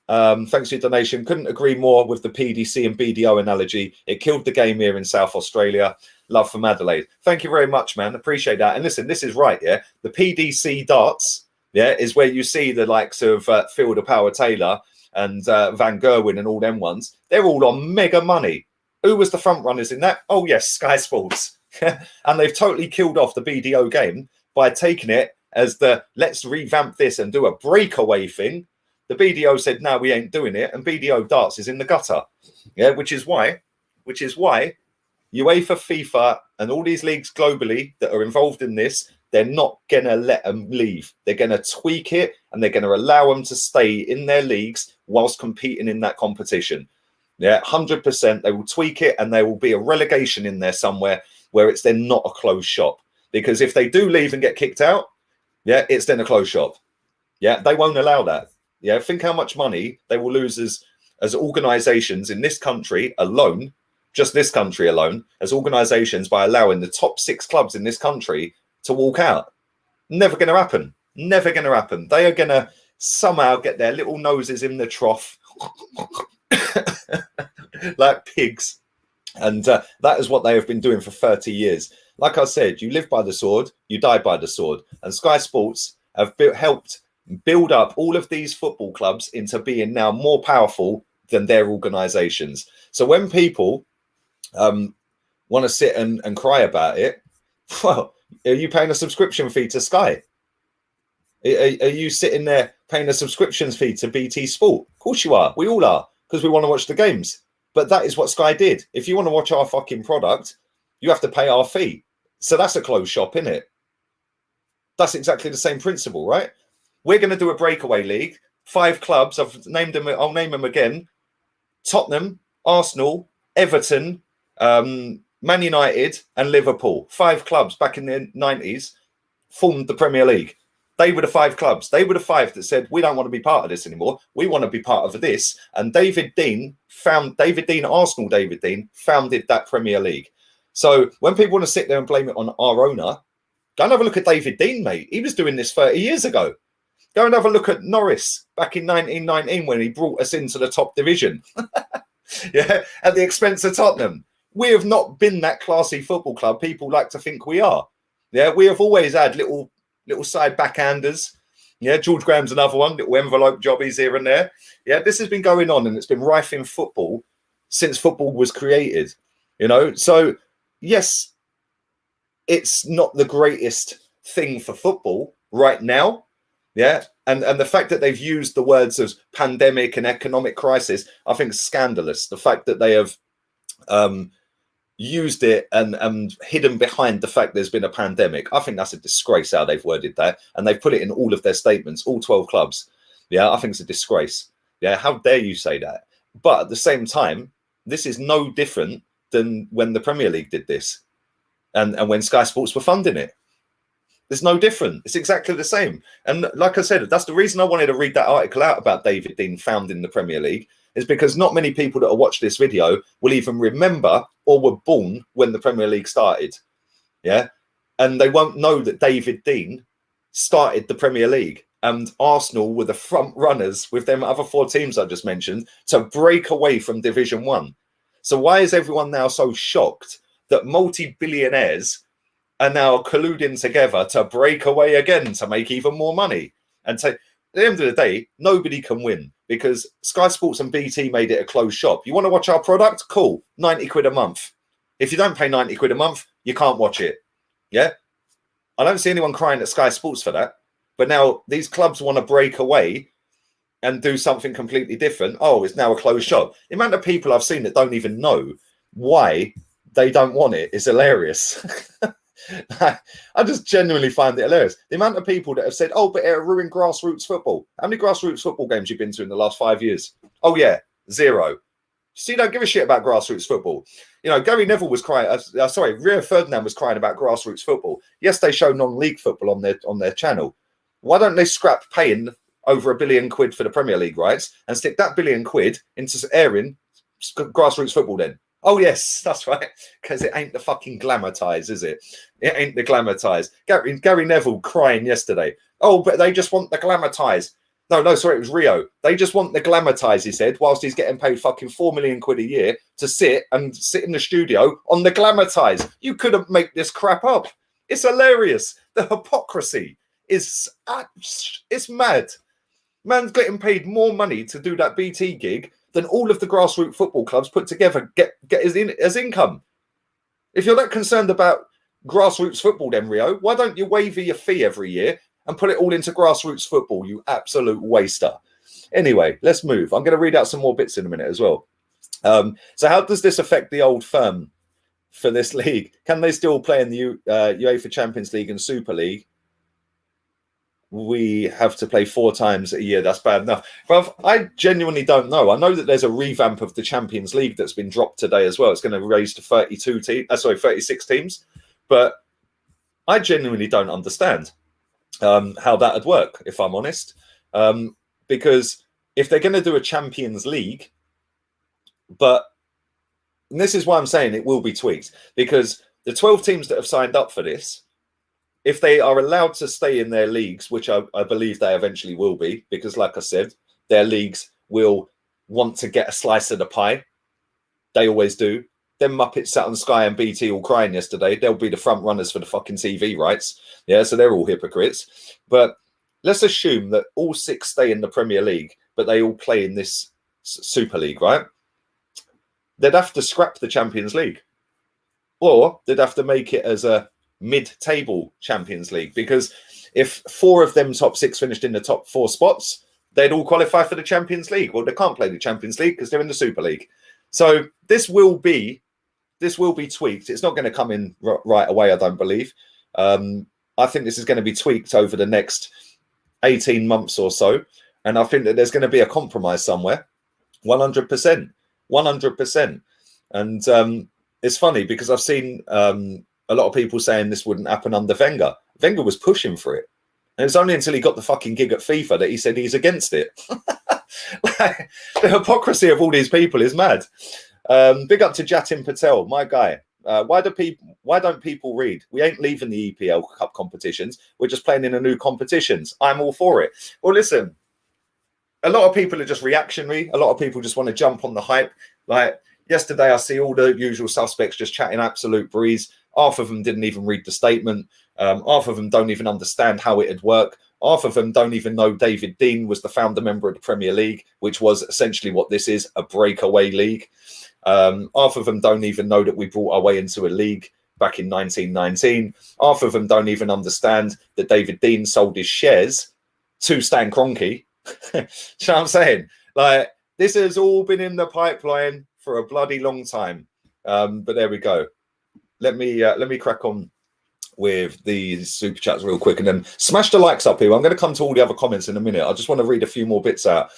Thanks for your donation. Couldn't agree more with the PDC and BDO analogy. It killed the game here in South Australia. Love from Adelaide. Thank you very much, man. Appreciate that. And listen, this is right, yeah? The PDC darts, yeah, is where you see the likes of Fielder Power Taylor and Van Gerwen and all them ones. They're all on mega money. Who was the front runners in that? Oh, yes, Sky Sports. And they've totally killed off the BDO game by taking it as the let's revamp this and do a breakaway thing. The BDO said, no, we ain't doing it. And BDO darts is in the gutter. Yeah, which is why UEFA, FIFA, and all these leagues globally that are involved in this, they're not going to let them leave. They're going to tweak it and they're going to allow them to stay in their leagues whilst competing in that competition. Yeah, 100%. They will tweak it and there will be a relegation in there somewhere where it's then not a closed shop. Because if they do leave and get kicked out, yeah, it's then a closed shop. Yeah, they won't allow that. Yeah, think how much money they will lose as organizations in this country alone, just this country alone, as organizations by allowing the top 6 clubs in this country to walk out. Never going to happen. Never going to happen. They are going to somehow get their little noses in the trough like pigs. And that is what they have been doing for 30 years. Like I said, you live by the sword, you die by the sword. And Sky Sports have helped build up all of these football clubs into being now more powerful than their organizations. So when people want to sit and cry about it, well, are you paying a subscription fee to Sky? Are you sitting there paying a subscription fee to BT Sport? Of course you are. We all are, because we want to watch the games. But that is what Sky did. If you want to watch our fucking product, you have to pay our fee. So that's a closed shop, isn't it? That's exactly the same principle, right? We're going to do a breakaway league. 5 clubs. I've named them. I'll name them again. Tottenham, Arsenal, Everton, Man United and Liverpool. 5 clubs back in the 90s formed the Premier League. They were the 5 clubs. They were the 5 that said, we don't want to be part of this anymore. We want to be part of this. And David Dein, Arsenal David Dein, founded that Premier League. So when people want to sit there and blame it on our owner, go and have a look at David Dein, mate. He was doing this 30 years ago. Go and have a look at Norris back in 1919 when he brought us into the top division. Yeah, at the expense of Tottenham. We have not been that classy football club people like to think we are. Yeah, we have always had little side backhanders. Yeah, George Graham's another one, little envelope jobbies here and there. Yeah, this has been going on, and it's been rife in football since football was created. You know, so yes, it's not the greatest thing for football right now. Yeah, and the fact that they've used the words of pandemic and economic crisis, I think is scandalous. The fact that they have used it and hidden behind the fact there's been a pandemic, I think that's a disgrace how they've worded that, and they've put it in all of their statements, all 12 clubs. Yeah, I think it's a disgrace. Yeah, how dare you say that? But at the same time, this is no different than when the Premier League did this, and when Sky Sports were funding it. There's no different. It's exactly the same. And like I said, that's the reason I wanted to read that article out about David Dein founding the Premier League, is because not many people that will watch this video will even remember or were born when the Premier League started. Yeah. And they won't know that David Dein started the Premier League, and Arsenal were the front runners with them other 4 teams I just mentioned to break away from Division 1. So why is everyone now so shocked that multi-billionaires are now colluding together to break away again to make even more money? And so at the end of the day, nobody can win, because Sky Sports and BT made it a closed shop. You want to watch our product? Cool. 90 quid a month. If you don't pay 90 quid a month, you can't watch it. Yeah. I don't see anyone crying at Sky Sports for that. But now these clubs want to break away and do something completely different. Oh, it's now a closed shop. The amount of people I've seen that don't even know why they don't want it is hilarious. I just genuinely find it hilarious. The amount of people that have said, oh, but it'll ruin grassroots football. How many grassroots football games you've been to in the last 5 years? Oh, yeah, 0. So you don't give a shit about grassroots football. You know, Gary Neville was crying. Rio Ferdinand was crying about grassroots football. Yes, they show non-league football on their channel. Why don't they scrap paying over £1 billion for the Premier League rights and stick that £1 billion into airing grassroots football then? Oh, yes, that's right. Because it ain't the fucking glamour-ties, is it? It ain't the glamour-ties. Gary Neville crying yesterday. Oh, but they just want the glamour-ties. No, sorry, it was Rio. They just want the glamour-ties, he said, whilst he's getting paid fucking £4 million a year to sit in the studio on the glamour-ties. You couldn't make this crap up. It's hilarious. The hypocrisy is it's mad. Man's getting paid more money to do that BT gig than all of the grassroots football clubs put together get as income. If you're that concerned about grassroots football, then Rio, why don't you waiver your fee every year and put it all into grassroots football, you absolute waster? Anyway, let's move. I'm going to read out some more bits in a minute as well. So how does this affect the old firm for this league? Can they still play in the UEFA Champions League and Super League? We have to play 4 times a year. That's bad enough. But I genuinely don't know. I know that there's a revamp of the Champions League that's been dropped today as well. It's going to raise to 36 teams. But I genuinely don't understand how that would work, if I'm honest. Because if they're going to do a Champions League, and this is why I'm saying it will be tweaked, because the 12 teams that have signed up for this, if they are allowed to stay in their leagues, which I believe they eventually will be, because like I said, their leagues will want to get a slice of the pie. They always do. Them Muppets sat on Sky and BT all crying yesterday. They'll be the front runners for the fucking TV rights. Yeah, so they're all hypocrites. But let's assume that all 6 stay in the Premier League, but they all play in this Super League, right? They'd have to scrap the Champions League. Or they'd have to make it as a mid-table Champions League, because if 4 of them top 6 finished in the top 4 spots, they'd all qualify for the Champions League. Well, they can't play the Champions League because they're in the Super League. So this will be tweaked. It's not going to come in right away, I don't believe. I think this is going to be tweaked over the next 18 months or so, and I think that there's going to be a compromise somewhere. 100%. And it's funny because I've seen a lot of people saying this wouldn't happen under Wenger. Wenger was pushing for it. And it's only until he got the fucking gig at FIFA that he said he's against it. Like, the hypocrisy of all these people is mad. Big up to Jatin Patel, my guy. Why don't people read? We ain't leaving the EPL Cup competitions. We're just playing in a new competitions. I'm all for it. Well, listen, a lot of people are just reactionary. A lot of people just want to jump on the hype. Like, Yesterday, I see all the usual suspects just chatting absolute breeze. Half of them didn't even read the statement. Half of them don't even understand how it'd work. Half of them don't even know David Dein was the founder member of the Premier League, which was essentially what this is, a breakaway league. Half of them don't even know that we brought our way into a league back in 1919. Half of them don't even understand that David Dein sold his shares to Stan Kroenke. You know what I'm saying? Like, this has all been in the pipeline for a bloody long time. But there we go. Let me crack on with these super chats real quick, and then smash the likes up here. I'm going to come to all the other comments in a minute. I just want to read a few more bits out.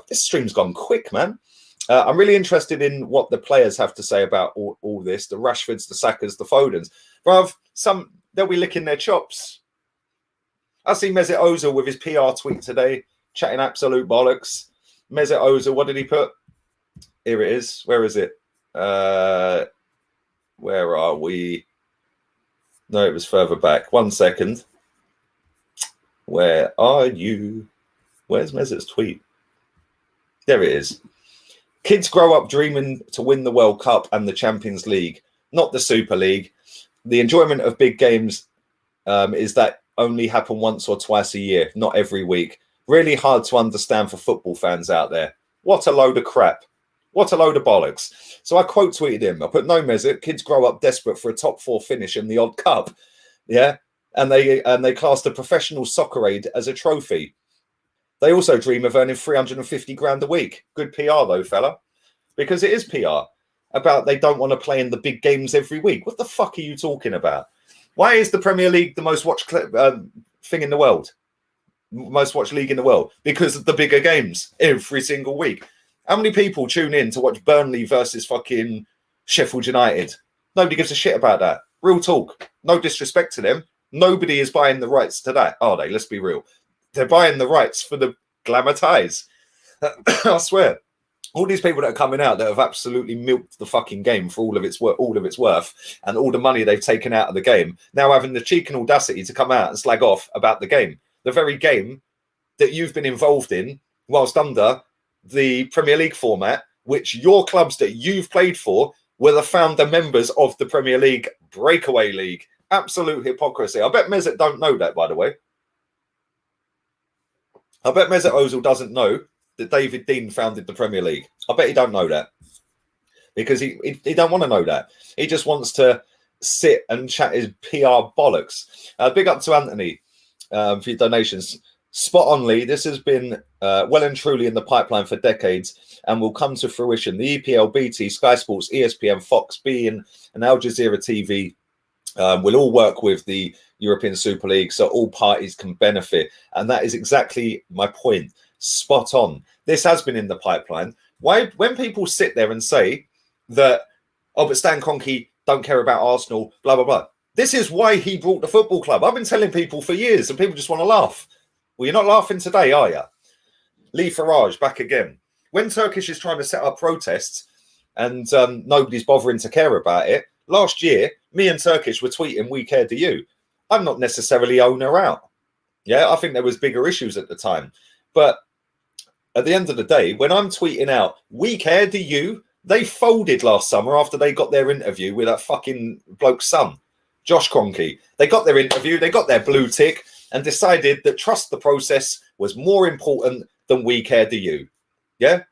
This stream's gone quick, man. I'm really interested in what the players have to say about all this. The Rashfords, the Sakas, the Fodens. Bruv, they'll be licking their chops. I see Mesut Ozil with his PR tweet today, chatting absolute bollocks. Mesut Ozil, what did he put? Here it is. Where is it? Where are we? No, it was further back. 1 second. Where are you? Where's Mesut's tweet? There it is. Kids grow up dreaming to win the World Cup and the Champions League, not the Super League. The enjoyment of big games is that only happen once or twice a year, not every week. Really hard to understand for football fans out there. What a load of crap. What a load of bollocks. So I quote tweeted him. I put, no, Mesut, kids grow up desperate for a top 4 finish in the odd cup. Yeah. And they class the professional soccer aid as a trophy. They also dream of earning 350 grand a week. Good PR though, fella. Because it is PR about they don't want to play in the big games every week. What the fuck are you talking about? Why is the Premier League the most watched thing in the world? Most watched league in the world? Because of the bigger games every single week. How many people tune in to watch Burnley versus fucking Sheffield United? Nobody gives a shit about that. Real talk. No disrespect to them. Nobody is buying the rights to that, are they? Let's be real. They're buying the rights for the glamour ties. I swear. All these people that are coming out that have absolutely milked the fucking game for all of its worth, and all the money they've taken out of the game, now having the cheek and audacity to come out and slag off about the game. The very game that you've been involved in whilst under the Premier League format, which your clubs that you've played for were the founder members of the Premier League breakaway league. Absolute hypocrisy. I bet Mesut don't know that, by the way. I bet Mesut Ozil doesn't know that David Dein founded the Premier League. I bet he don't know that. Because he don't want to know that. He just wants to sit and chat his PR bollocks. Big up to Anthony for your donations. Spot on, Lee. This has been well and truly in the pipeline for decades and will come to fruition. The EPL, BT, Sky Sports, ESPN, Fox, beIN, and Al Jazeera TV will all work with the European Super League so all parties can benefit. And that is exactly my point. Spot on. This has been in the pipeline. Why, when people sit there and say that, oh, but Stan Kroenke don't care about Arsenal, blah, blah, blah. This is why he brought the football club. I've been telling people for years and people just want to laugh. Well, you're not laughing today, are you? Lee Farage, back again. When Turkish is trying to set up protests and nobody's bothering to care about it, last year, me and Turkish were tweeting, we care to you. I'm not necessarily owner out. Yeah, I think there was bigger issues at the time. But at the end of the day, when I'm tweeting out, we care to you, they folded last summer after they got their interview with that fucking bloke's son, Josh Kroenke. They got their interview, they got their blue tick, and decided that trust the process was more important than we care to you. Yeah?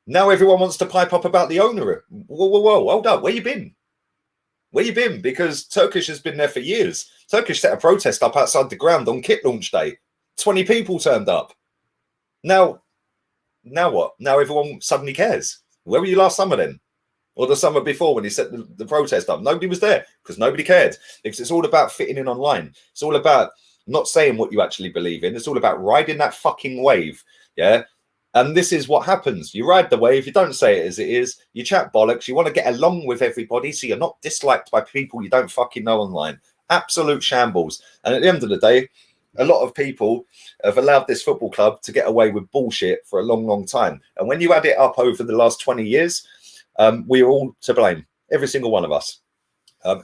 Now everyone wants to pipe up about the owner. Whoa, hold up. Where you been? Where you been? Because Turkish has been there for years. Turkish set a protest up outside the ground on kit launch day. 20 people turned up. Now what? Now everyone suddenly cares. Where were you last summer then? Or the summer before when he set the protest up? Nobody was there because nobody cared. Because it's all about fitting in online. It's all about not saying what you actually believe in. It's all about riding that fucking wave. Yeah. And this is what happens. You ride the wave. You don't say it as it is. You chat bollocks. You want to get along with everybody so you're not disliked by people you don't fucking know online. Absolute shambles. And at the end of the day, a lot of people have allowed this football club to get away with bullshit for a long, long time. And when you add it up over the last 20 years, we are all to blame. Every single one of us.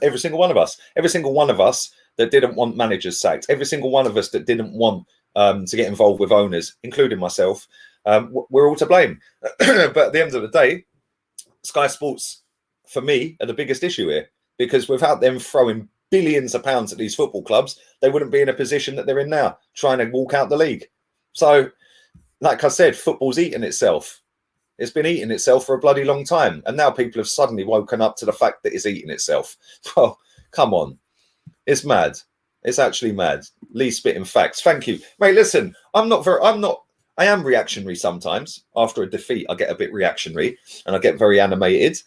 Every single one of us. Every single one of us that didn't want managers sacked. Every single one of us that didn't want to get involved with owners, including myself. We're all to blame. But at the end of the day, Sky Sports, for me, are the biggest issue here, because without them throwing billions of pounds at these football clubs, they wouldn't be in a position that they're in now, trying to walk out the league. So, like I said, football's eating itself. It's been eating itself for a bloody long time. And now people have suddenly woken up to the fact that it's eating itself. Well, come on. It's mad. It's actually mad. Lee spitting facts. Thank you. Mate, listen, I am reactionary sometimes. After a defeat, I get a bit reactionary and I get very animated.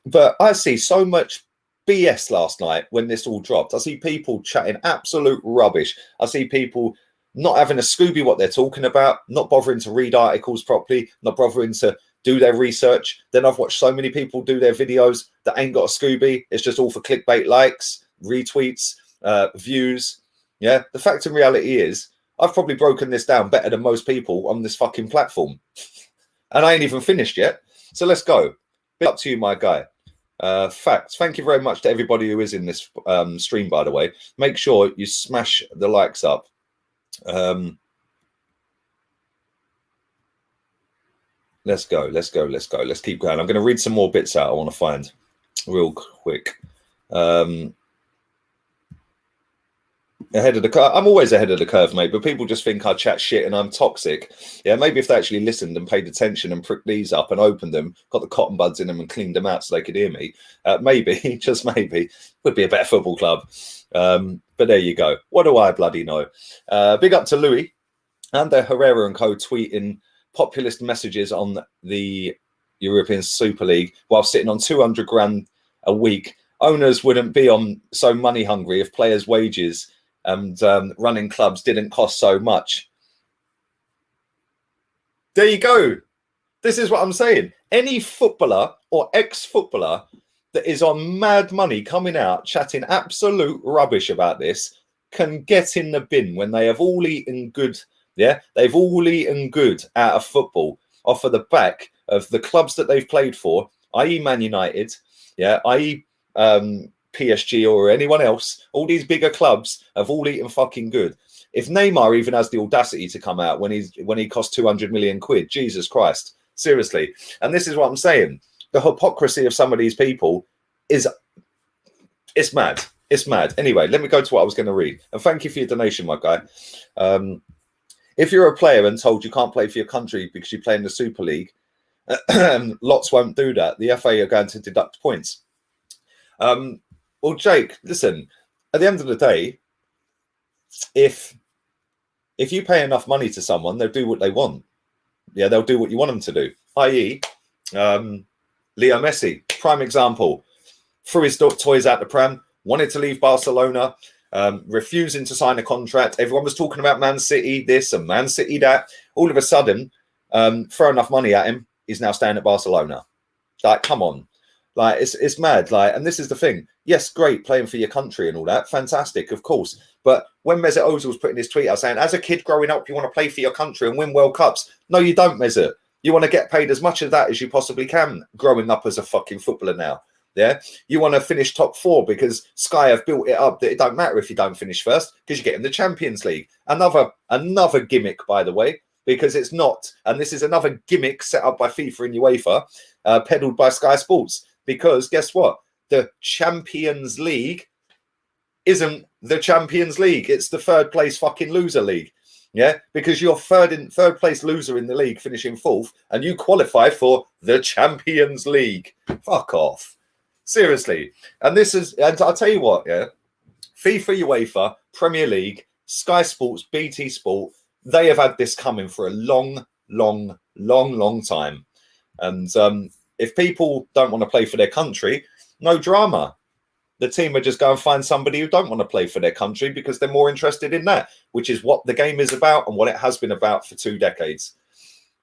But I see so much BS last night when this all dropped. I see people chatting absolute rubbish. I see people not having a Scooby what they're talking about, not bothering to read articles properly, not bothering to do their research. Then I've watched so many people do their videos that ain't got a Scooby. It's just all for clickbait likes, retweets, views. Yeah, the fact and reality is I've probably broken this down better than most people on this fucking platform. And I ain't even finished yet. So let's go. Big up to you, my guy. Facts. Thank you very much to everybody who is in this stream, by the way. Make sure you smash the likes up. Let's go. Let's keep going. I'm going to read some more bits out I want to find real quick. Ahead of the curve. I'm always ahead of the curve, mate, but people just think I chat shit and I'm toxic. Yeah, maybe if they actually listened and paid attention and pricked these up and opened them, got the cotton buds in them and cleaned them out so they could hear me, maybe, just maybe, would be a better football club. But there you go. What do I bloody know? Big up to Louis and the Herrera and co tweeting populist messages on the European Super League while sitting on 200 grand a week. Owners wouldn't be on so money hungry if players' wages and running clubs didn't cost so much. There you go. This is what I'm saying. Any footballer or ex-footballer that is on mad money coming out chatting absolute rubbish about this can get in the bin when they have all eaten good. Yeah, they've all eaten good out of football off of the back of the clubs that they've played for, i.e. Man United, yeah, i.e. PSG or anyone else. All these bigger clubs have all eaten fucking good. If Neymar even has the audacity to come out when he cost 200 million quid, Jesus Christ, seriously. And this is what I'm saying. The hypocrisy of some of these people it's mad. It's mad. Anyway, let me go to what I was going to read. And thank you for your donation, my guy. If you're a player and told you can't play for your country because you play in the Super League, lots won't do that. The FA are going to deduct points. Well, Jake, listen, at the end of the day, if you pay enough money to someone, they'll do what they want. Yeah, they'll do what you want them to do. I.e., Leo Messi, prime example, threw his toys out the pram, wanted to leave Barcelona, refusing to sign a contract. Everyone was talking about Man City this and Man City that. All of a sudden, throw enough money at him, he's now staying at Barcelona. Like, come on. Like, it's mad. Like, and this is the thing. Yes, great playing for your country and all that. Fantastic, of course. But when Mesut Ozil was putting his tweet out saying, as a kid growing up, you want to play for your country and win World Cups. No, you don't, Mesut. You want to get paid as much of that as you possibly can growing up as a fucking footballer now. Yeah, you want to finish top 4 because Sky have built it up that it don't matter if you don't finish first because you get in the Champions League. Another gimmick, by the way, because it's not, and this is another gimmick set up by FIFA and UEFA, peddled by Sky Sports. Because guess what? The Champions League isn't the Champions League. It's the third place fucking loser league. Yeah, because you're third place loser in the league, finishing 4th, and you qualify for the Champions League. Fuck off. Seriously. And I'll tell you what, yeah, FIFA, UEFA, Premier League, Sky Sports, BT Sport, they have had this coming for a long time. And if people don't want to play for their country, no drama. The team would just go and find somebody who don't want to play for their country because they're more interested in that, which is what the game is about and what it has been about for 2 decades.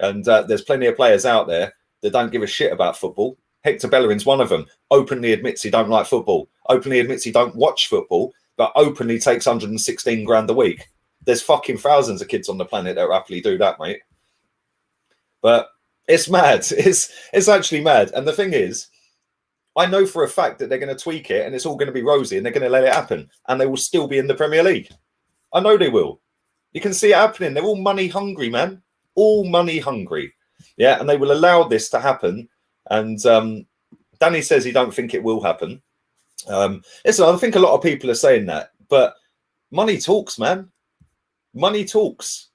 And there's plenty of players out there that don't give a shit about football. Hector Bellerin's one of them. Openly admits he don't like football. Openly admits he don't watch football, but openly takes 116 grand a week. There's fucking thousands of kids on the planet that happily do that, mate. But it's mad. It's actually mad. And the thing is, I know for a fact that they're going to tweak it and it's all going to be rosy and they're going to let it happen and they will still be in the Premier League. I know they will. You can see it happening. They're all money hungry, man. All money hungry. Yeah, and they will allow this to happen. And Danny says he don't think it will happen. Listen, I think a lot of people are saying that, but money talks, man. Money talks.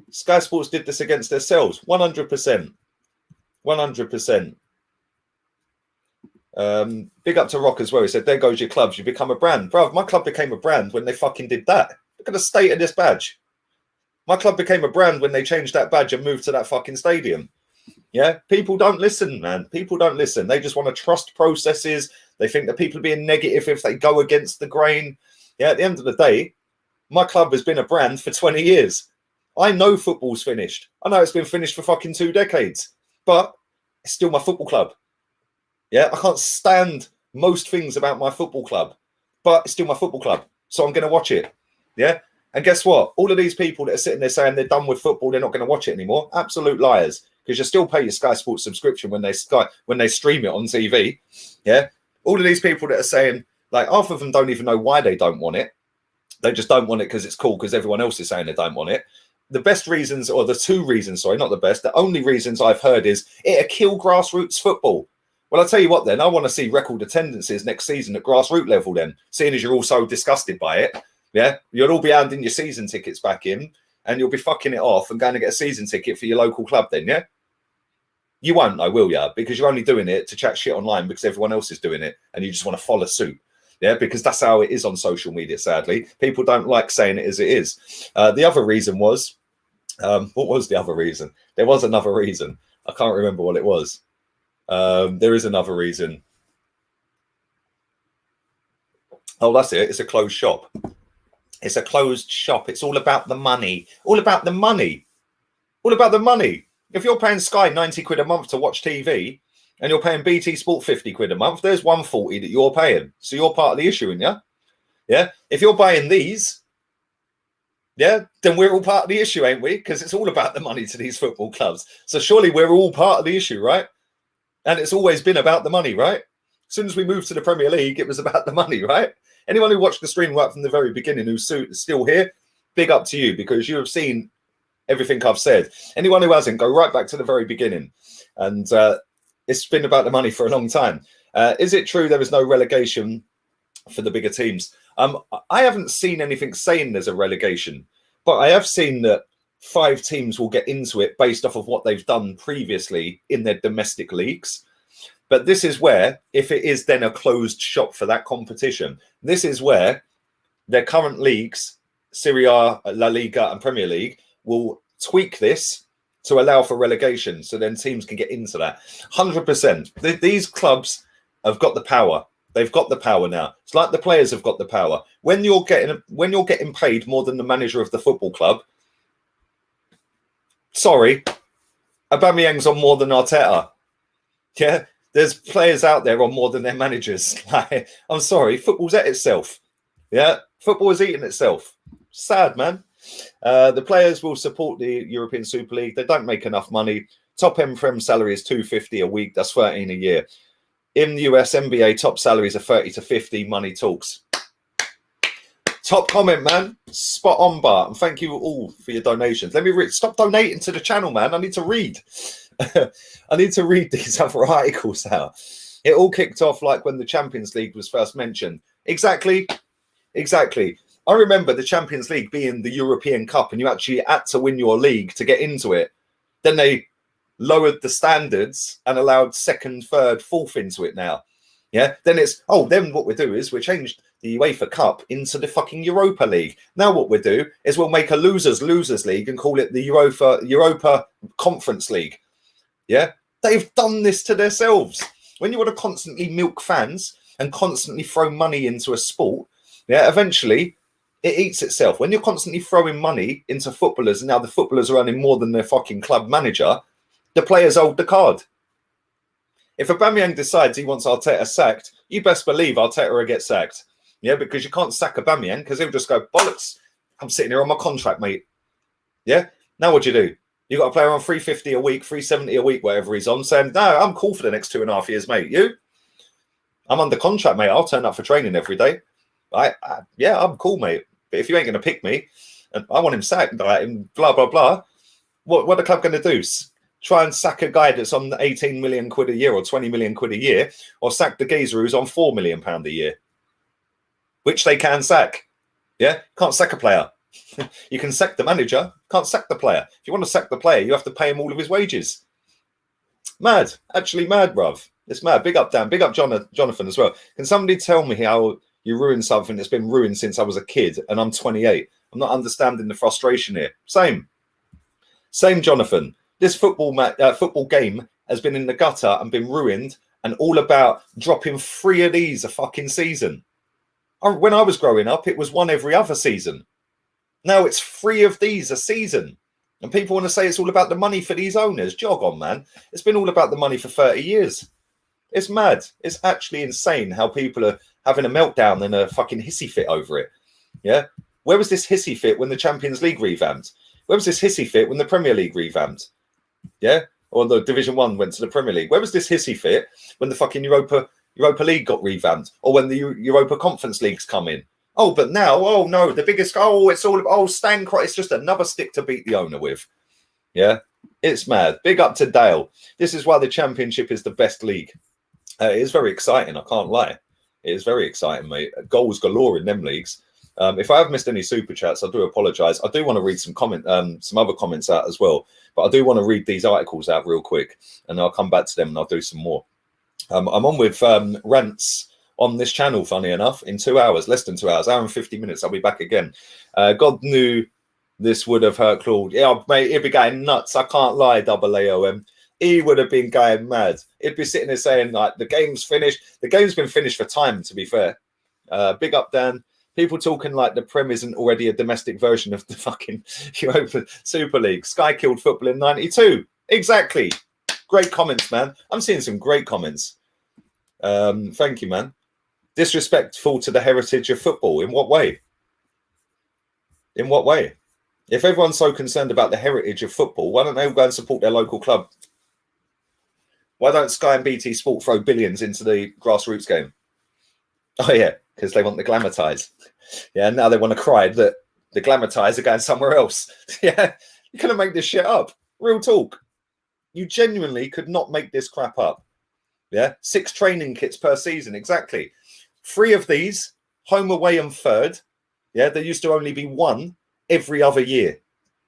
Sky Sports did this against themselves, 100%. 100%. Big up to Rock as well. He said, there goes your clubs. You become a brand. Bruv, my club became a brand when they fucking did that. Look at the state of this badge. My club became a brand when they changed that badge and moved to that fucking stadium. Yeah, people don't listen, man. People don't listen. They just want to trust processes. They think that people are being negative if they go against the grain. Yeah, at the end of the day, my club has been a brand for 20 years. I know football's finished. I know it's been finished for fucking 2 decades, but it's still my football club. Yeah, I can't stand most things about my football club, but it's still my football club. So I'm going to watch it. Yeah. And guess what? All of these people that are sitting there saying they're done with football, they're not going to watch it anymore. Absolute liars. Because you still pay your Sky Sports subscription when they stream it on TV. Yeah. All of these people that are saying, like, half of them don't even know why they don't want it. They just don't want it because it's cool because everyone else is saying they don't want it. The best reasons, or the 2 reasons, sorry, not the best, the only reasons I've heard is it'll kill grassroots football. Well, I'll tell you what then, I want to see record attendances next season at grassroots level then, seeing as you're all so disgusted by it. Yeah, you'll all be handing your season tickets back in and you'll be fucking it off and going to get a season ticket for your local club then, yeah? You won't though, will you? Because you're only doing it to chat shit online because everyone else is doing it and you just want to follow suit. Yeah, because that's how it is on social media, sadly. People don't like saying it as it is. The other reason was, what was the other reason? There was another reason. I can't remember what it was. There is another reason. Oh, that's it. It's a closed shop. It's a closed shop. It's all about the money. All about the money. All about the money. If you're paying Sky 90 quid a month to watch TV and you're paying BT Sport 50 quid a month, there's 140 that you're paying. So you're part of the issue, yeah? Yeah. If you're buying these, yeah, then we're all part of the issue, ain't we? Because it's all about the money to these football clubs. So surely we're all part of the issue, right? And it's always been about the money, right? As soon as we moved to the Premier League, it was about the money, right? Anyone who watched the stream right from the very beginning who's still here, big up to you because you have seen everything I've said. Anyone who hasn't, go right back to the very beginning. And it's been about the money for a long time. Is it true there is no relegation for the bigger teams? I haven't seen anything saying there's a relegation, but I have seen that 5 teams will get into it based off of what they've done previously in their domestic leagues. But this is where, if it is then a closed shop for that competition, this is where their current leagues, Serie A, La Liga and Premier League, will tweak this to allow for relegation. So then teams can get into that. 100%. These clubs have got the power. They've got the power now. It's like the players have got the power. When you're getting paid more than the manager of the football club, sorry, Aubameyang's on more than Arteta. Yeah, there's players out there on more than their managers. Like, I'm sorry, football's at itself. Yeah, football is eating itself. Sad, man. The players will support the European Super League. They don't make enough money. Top end Prem salary is $250 a week. That's 13 a year. In the US, NBA top salaries are 30 to 50. Money talks. Top comment, man. Spot on, Bart. And thank you all for your donations. Let me read. Stop donating to the channel, man. I need to read. I need to read these other articles out. It all kicked off like when the Champions League was first mentioned. Exactly. Exactly. I remember the Champions League being the European Cup and you actually had to win your league to get into it. Then they lowered the standards and allowed second, third, fourth into it now. Yeah. Then it's, then what we do is we changed the UEFA Cup into the fucking Europa League. Now what we do is we'll make a losers league and call it the Europa Conference League. Yeah. They've done this to themselves. When you want to constantly milk fans and constantly throw money into a sport, yeah, eventually it eats itself. When you're constantly throwing money into footballers and now the footballers are earning more than their fucking club manager, the players hold the card. If Aubameyang decides he wants Arteta sacked, you best believe Arteta will get sacked. Yeah, because you can't sack Aubameyang because he'll just go, bollocks, I'm sitting here on my contract, mate. Yeah? Now what do? You got a player on 350 a week, 370 a week, whatever he's on, saying, no, I'm cool for the next 2.5 years, mate. You? I'm under contract, mate. I'll turn up for training every day. Yeah, I'm cool, mate. But if you ain't going to pick me, and I want him sacked, and blah, blah, blah, what are the club going to do? try and sack a guy that's on 18 million quid a year or 20 million quid a year, or sack the geezer who's on £4 million a year, which they can sack. Yeah, can't sack a player. You can sack the manager, can't sack the player. If you want to sack the player, you have to pay him all of his wages. Mad, actually mad, bruv. It's mad. Big up, Dan. Big up, Jonathan as well. Can somebody tell me how you ruined something that's been ruined since I was a kid and I'm 28? I'm not understanding the frustration here. Same, Jonathan. This football game has been in the gutter and been ruined, and all about dropping 3 of these a fucking season. When I was growing up, it was 1 every other season. Now it's 3 of these a season. And people want to say it's all about the money for these owners. Jog on, man. It's been all about the money for 30 years. It's mad. It's actually insane how people are having a meltdown and a fucking hissy fit over it. Yeah? Where was this hissy fit when the Champions League revamped? Where was this hissy fit when the Premier League revamped? Yeah? Or the Division 1 went to the Premier League? Where was this hissy fit when the fucking Europa League got revamped? Or when the Europa Conference Leagues come in? Oh, but now, oh no, the biggest, it's all, Stan, it's just another stick to beat the owner with. Yeah? It's mad. Big up to Dale. This is why the Championship is the best league. It is very exciting, I can't lie. It is very exciting, mate. Goals galore in them leagues. If I have missed any super chats, I do apologise. I do want to read some other comments out as well, but I do want to read these articles out real quick, and I'll come back to them and I'll do some more. I'm on with rants on this channel, funny enough, in 2 hours, less than 2 hours, hour and 50 minutes. I'll be back again. God knew this would have hurt Claude. Yeah, mate, he'd be going nuts. I can't lie, AAOM. He would have been going mad. He'd be sitting there saying, like, the game's finished. The game's been finished for time, to be fair. Big up, Dan. People talking like the Prem isn't already a domestic version of the fucking Europa Super League. Sky killed football in 92. Exactly. Great comments, man. I'm seeing some great comments. Thank you, man. Disrespectful to the heritage of football. In what way? In what way? If everyone's so concerned about the heritage of football, why don't they all go and support their local club? Why don't Sky and BT Sport throw billions into the grassroots game? Oh, yeah, because they want the glamour ties. Yeah, now they want to cry that the glamour ties are going somewhere else. Yeah, you couldn't make this shit up. Real talk. You genuinely could not make this crap up. Yeah, 6 training kits per season, exactly. 3 of these, home, away and third. Yeah, there used to only be 1 every other year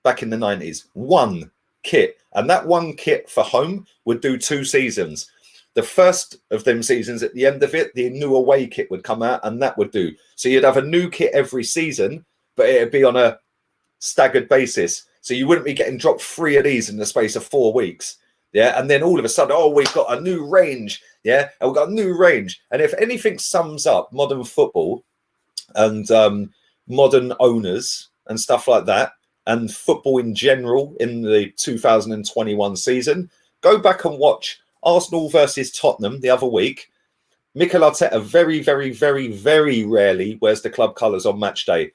back in the 90s. 1 kit. And that 1 kit for home would do 2 seasons. The first of them seasons, at the end of it, the new away kit would come out and that would do. So you'd have a new kit every season, but it'd be on a staggered basis. So you wouldn't be getting dropped 3 of these in the space of 4 weeks. Yeah. And then all of a sudden, oh, we've got a new range. Yeah. And we've got a new range. And if anything sums up modern football and modern owners and stuff like that, and football in general in the 2021 season, go back and watch Arsenal versus Tottenham the other week. Mikel Arteta very, very, very, very rarely wears the club colours on match day.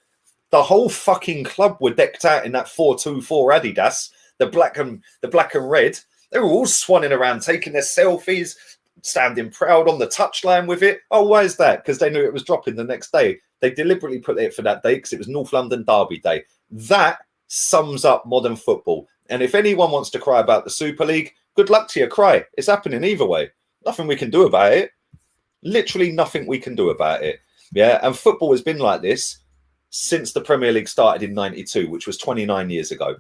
The whole fucking club were decked out in that 4-2-4 Adidas, the black and red. They were all swanning around, taking their selfies, standing proud on the touchline with it. Oh, why is that? Because they knew it was dropping the next day. They deliberately put it for that day because it was North London Derby Day. That sums up modern football. And if anyone wants to cry about the Super League, good luck to you. Cry. It's happening either way. Nothing we can do about it. Literally nothing we can do about it. Yeah. And football has been like this since the Premier League started in 92, which was 29 years ago.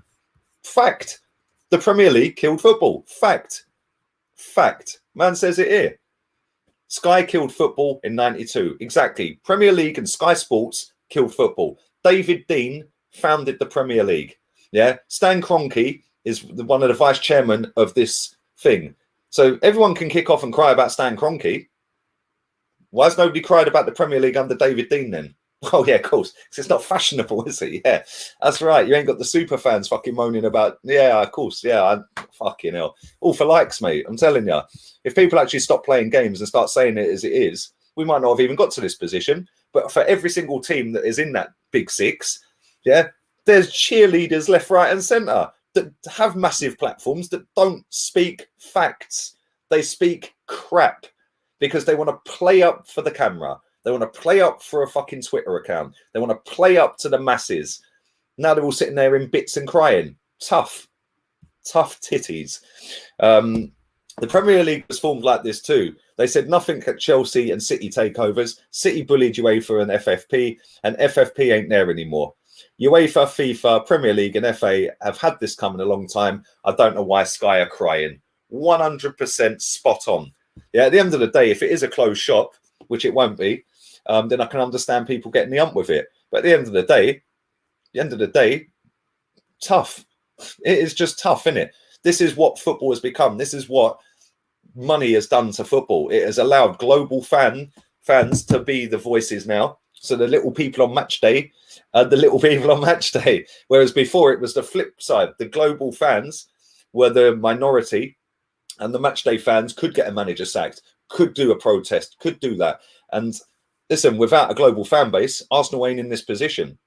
Fact. The Premier League killed football. Fact. Fact. Man says it here. Sky killed football in 92. Exactly. Premier League and Sky Sports killed football. David Dein founded the Premier League. Yeah. Stan Kroenke is one of the vice chairman of this thing. So everyone can kick off and cry about Stan Kroenke. Why has nobody cried about the Premier League under David Dein then? Oh, yeah, of course. Because it's not fashionable, is it? Yeah, that's right. You ain't got the super fans fucking moaning about, yeah, of course. Yeah, fucking hell. All for likes, mate. I'm telling you. If people actually stop playing games and start saying it as it is, we might not have even got to this position. But for every single team that is in that big 6, yeah, there's cheerleaders left, right and centre that have massive platforms that don't speak facts. They speak crap because they want to play up for the camera. They want to play up for a fucking Twitter account. They want to play up to the masses. Now they're all sitting there in bits and crying. Tough. Tough titties. The Premier League was formed like this too. They said nothing at Chelsea and City takeovers. City bullied UEFA and FFP, and FFP ain't there anymore. UEFA, FIFA, Premier League and FA have had this coming a long time. I don't know why Sky are crying. 100% spot on. Yeah, at the end of the day, if it is a closed shop, which it won't be, then I can understand people getting the ump with it. But at the end of the day, tough. It is just tough, isn't it? This is what football has become. This is what money has done to football. It has allowed global fans to be the voices now. So the little people on match day, whereas before it was the flip side. The global fans were the minority, and the match day fans could get a manager sacked, could do a protest, could do that. And listen, without a global fan base, Arsenal ain't in this position.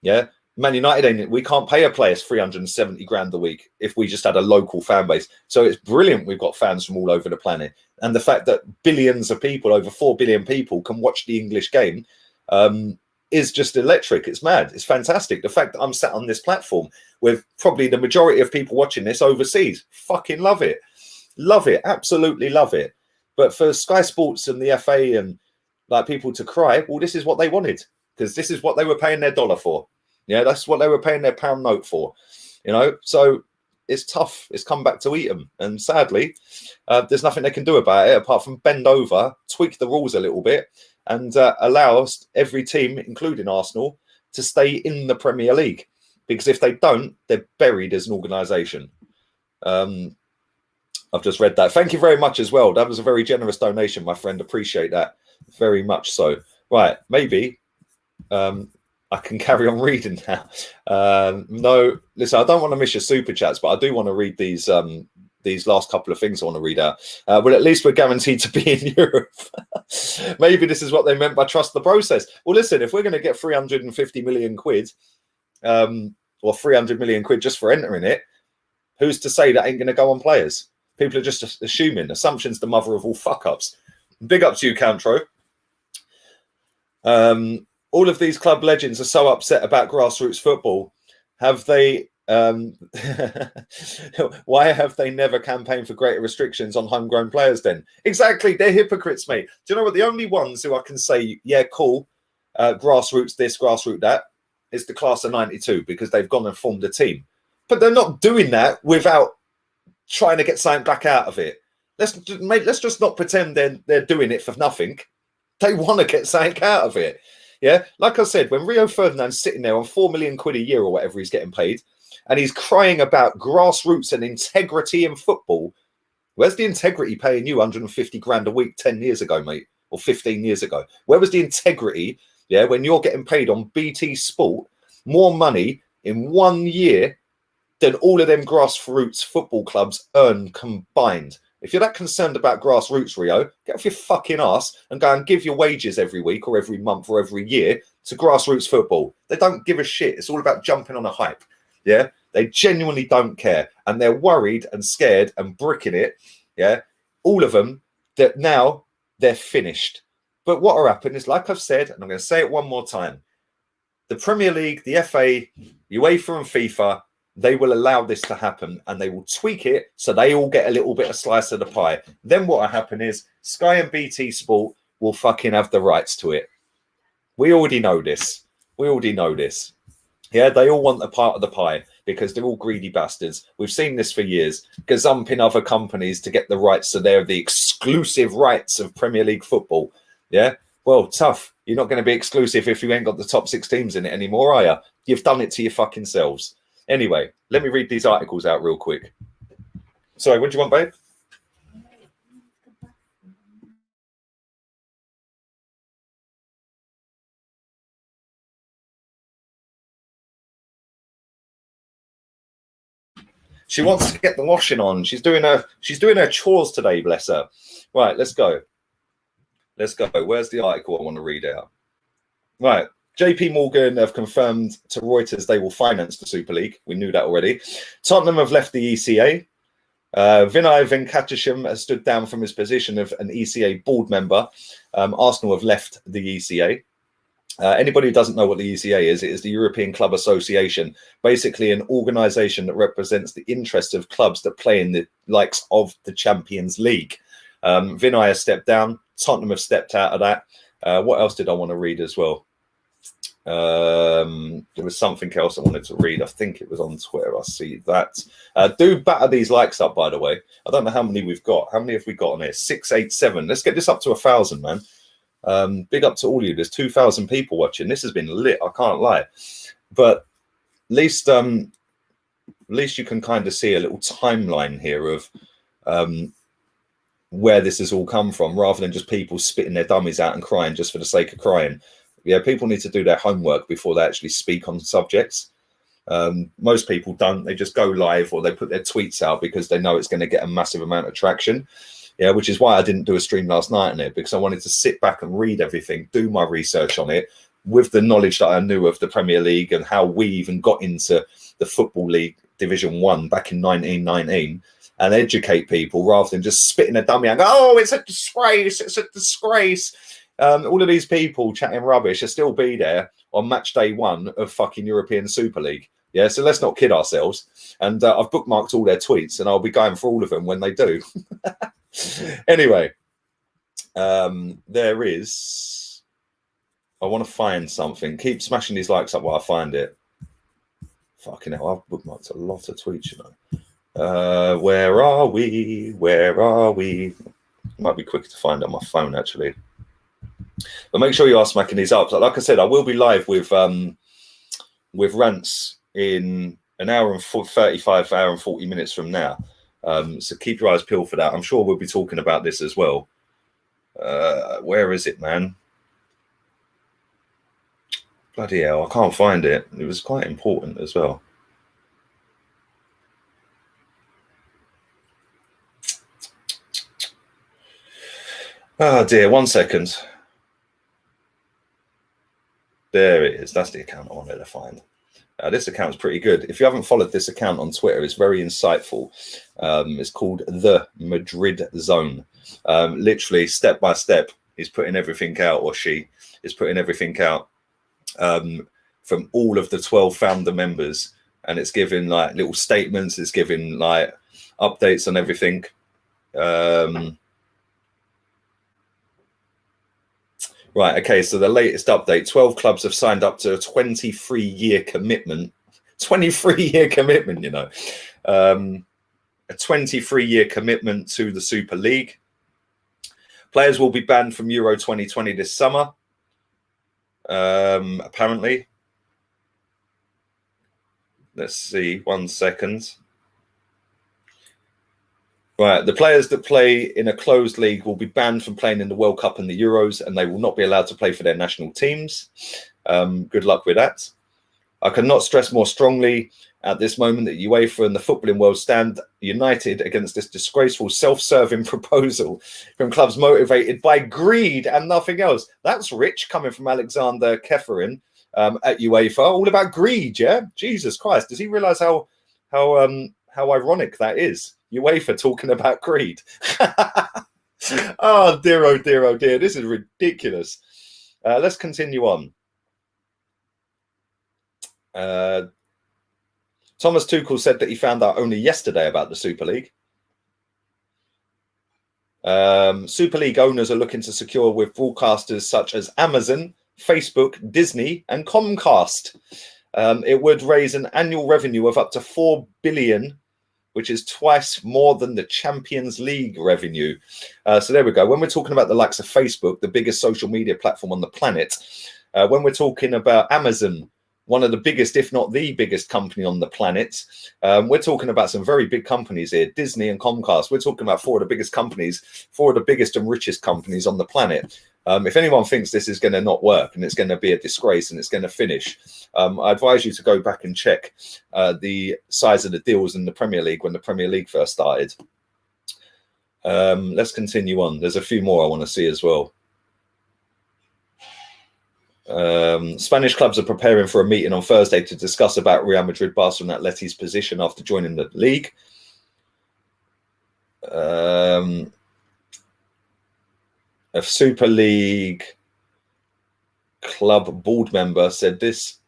Yeah. Man United ain't. We can't pay a player 370 grand a week if we just had a local fan base. So it's brilliant we've got fans from all over the planet. And the fact that billions of people, over 4 billion people, can watch the English game is just electric. It's mad. It's fantastic. The fact that I'm sat on this platform with probably the majority of people watching this overseas, fucking love it. Love it. Absolutely love it. But for Sky Sports and the FA and like people to cry, well, this is what they wanted, because this is what they were paying their dollar for. Yeah, that's what they were paying their pound note for, you know. So it's tough. It's come back to eat them. And sadly, there's nothing they can do about it apart from bend over, tweak the rules a little bit, and allow us, every team, including Arsenal, to stay in the Premier League. Because if they don't, they're buried as an organisation. I've just read that. Thank you very much as well. That was a very generous donation, my friend. Appreciate that very much so. Right, maybe... I can carry on reading now. No, listen, I don't want to miss your super chats, but I do want to read these last couple of things I want to read out. Well, at least we're guaranteed to be in Europe. Maybe this is what they meant by trust the process. Well, listen, if we're going to get 350 million quid or 300 million quid just for entering it, who's to say that ain't going to go on players? People are just assuming. Assumption's the mother of all fuck-ups. Big up to you, Cantro. All of these club legends are so upset about grassroots football. Have they? Why have they never campaigned for greater restrictions on homegrown players then? Exactly, they're hypocrites, mate. Do you know what? The only ones who I can say, yeah, cool, grassroots this, grassroots that, is the class of 92, because they've gone and formed a team. But they're not doing that without trying to get something back out of it. Let's just not pretend they're doing it for nothing. They want to get something out of it. Yeah, like I said, when Rio Ferdinand's sitting there on 4 million quid a year or whatever he's getting paid, and he's crying about grassroots and integrity in football, where's the integrity paying you 150 grand a week 10 years ago, mate, or 15 years ago? Where was the integrity, yeah, when you're getting paid on BT Sport more money in 1 year than all of them grassroots football clubs earn combined? If you're that concerned about grassroots, Rio, get off your fucking ass and go and give your wages every week or every month or every year to grassroots football. They don't give a shit. It's all about jumping on a hype. Yeah, they genuinely don't care. And they're worried and scared and bricking it. Yeah, all of them, that now they're finished. But what will happen is, like I've said, and I'm going to say it one more time, the Premier League, the FA, UEFA and FIFA, they will allow this to happen, and they will tweak it so they all get a little bit of slice of the pie. Then what will happen is Sky and BT Sport will fucking have the rights to it. We already know this. Yeah, they all want a part of the pie because they're all greedy bastards. We've seen this for years, gazumping other companies to get the rights, so they're the exclusive rights of Premier League football. Yeah, well, tough. You're not going to be exclusive if you ain't got the top 6 teams in it anymore, are you? You've done it to your fucking selves. Anyway, let me read these articles out real quick. Sorry, what do you want, babe? She wants to get the washing on. She's doing her chores today, bless her. Right, let's go. Where's the article I want to read out? Right. JP Morgan have confirmed to Reuters they will finance the Super League. We knew that already. Tottenham have left the ECA. Vinay Venkatesham has stood down from his position of an ECA board member. Arsenal have left the ECA. Anybody who doesn't know what the ECA is, it is the European Club Association, basically an organization that represents the interests of clubs that play in the likes of the Champions League. Vinay has stepped down. Tottenham have stepped out of that. What else did I want to read as well? There was something else I wanted to read. I think it was on Twitter. I see that. Do batter these likes up, by the way. I don't know how many we've got. How many have we got on here? 687. Let's get this up to 1,000, man. Big up to all of you. There's 2,000 people watching. This has been lit. I can't lie. But at least you can kind of see a little timeline here of where this has all come from, rather than just people spitting their dummies out and crying just for the sake of crying. Yeah, people need to do their homework before they actually speak on subjects. Most people don't. They just go live or they put their tweets out because they know it's going to get a massive amount of traction. Yeah, which is why I didn't do a stream last night on it, because I wanted to sit back and read everything, do my research on it with the knowledge that I knew of the Premier League and how we even got into the Football League Division 1 back in 1919, and educate people rather than just spitting a dummy and go, oh, it's a disgrace, it's a disgrace. All of these people chatting rubbish will still be there on match day 1 of fucking European Super League. Yeah, so let's not kid ourselves. And I've bookmarked all their tweets and I'll be going for all of them when they do. Anyway, there is, I want to find something. Keep smashing these likes up while I find it. Fucking hell, I've bookmarked a lot of tweets, you know. Where are we? Where are we? Might be quicker to find on my phone, actually. But make sure you are smacking these up. So, like I said, I will be live with rants in an hour and 35 hour and 40 minutes from now. So keep your eyes peeled for that. I'm sure we'll be talking about this as well. Where is it, man? Bloody hell, I can't find it. It was quite important as well. Oh dear, 1 second. There it is. That's the account I wanted to find. This account's pretty good. If you haven't followed this account on Twitter, it's very insightful. It's called The Madrid Zone. Literally, step by step, he's putting everything out, or she is putting everything out from all of the 12 founder members. And it's giving like little statements. It's giving like updates on everything. Right, okay, so the latest update, 12 clubs have signed up to a 23-year commitment. 23-year commitment, you know. A 23-year commitment to the Super League. Players will be banned from Euro 2020 this summer, apparently. Let's see, 1 second. Right, the players that play in a closed league will be banned from playing in the World Cup and the Euros, and they will not be allowed to play for their national teams. Good luck with that. I cannot stress more strongly at this moment that UEFA and the footballing world stand united against this disgraceful self-serving proposal from clubs motivated by greed and nothing else. That's rich, coming from Alexander Keferin at UEFA. All about greed, yeah? Jesus Christ. Does he realise how ironic that is? UEFA talking about greed. Oh dear, oh dear, oh dear. This is ridiculous. Let's continue on. Thomas Tuchel said that he found out only yesterday about the Super League. Super League owners are looking to secure with broadcasters such as Amazon, Facebook, Disney, and Comcast. It would raise an annual revenue of up to 4 billion, which is twice more than the Champions League revenue. So there we go. When we're talking about the likes of Facebook, the biggest social media platform on the planet, when we're talking about Amazon, one of the biggest, if not the biggest company on the planet, we're talking about some very big companies here, Disney and Comcast. We're talking about 4 of the biggest companies, 4 of the biggest and richest companies on the planet. If anyone thinks this is going to not work and it's going to be a disgrace and it's going to finish, I advise you to go back and check the size of the deals in the Premier League when the Premier League first started. Let's continue on. There's a few more I want to see as well. Spanish clubs are preparing for a meeting on Thursday to discuss about Real Madrid, Barcelona, and Atleti's position after joining the league. A Super League club board member said, is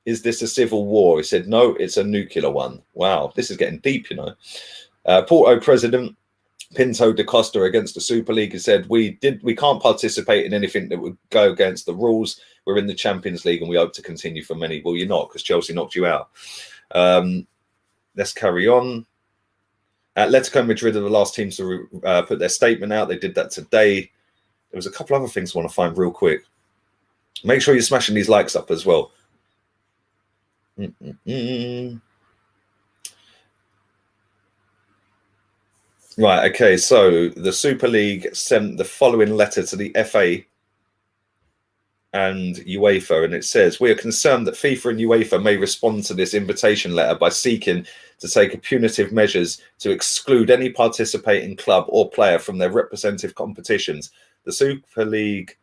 this a civil war? He said, no, it's a nuclear one. Wow, this is getting deep, you know. Porto president Pinto da Costa against the Super League has said, we can't participate in anything that would go against the rules. We're in the Champions League and we hope to continue for many. Well, you're not, because Chelsea knocked you out. Let's carry on. Atletico Madrid are the last teams to put their statement out. They did that today. There was a couple other things I want to find real quick. Make sure you're smashing these likes up as well. Right, okay, so the Super League sent the following letter to the FA and UEFA, and it says, we are concerned that FIFA and UEFA may respond to this invitation letter by seeking to take punitive measures to exclude any participating club or player from their representative competitions. The Super League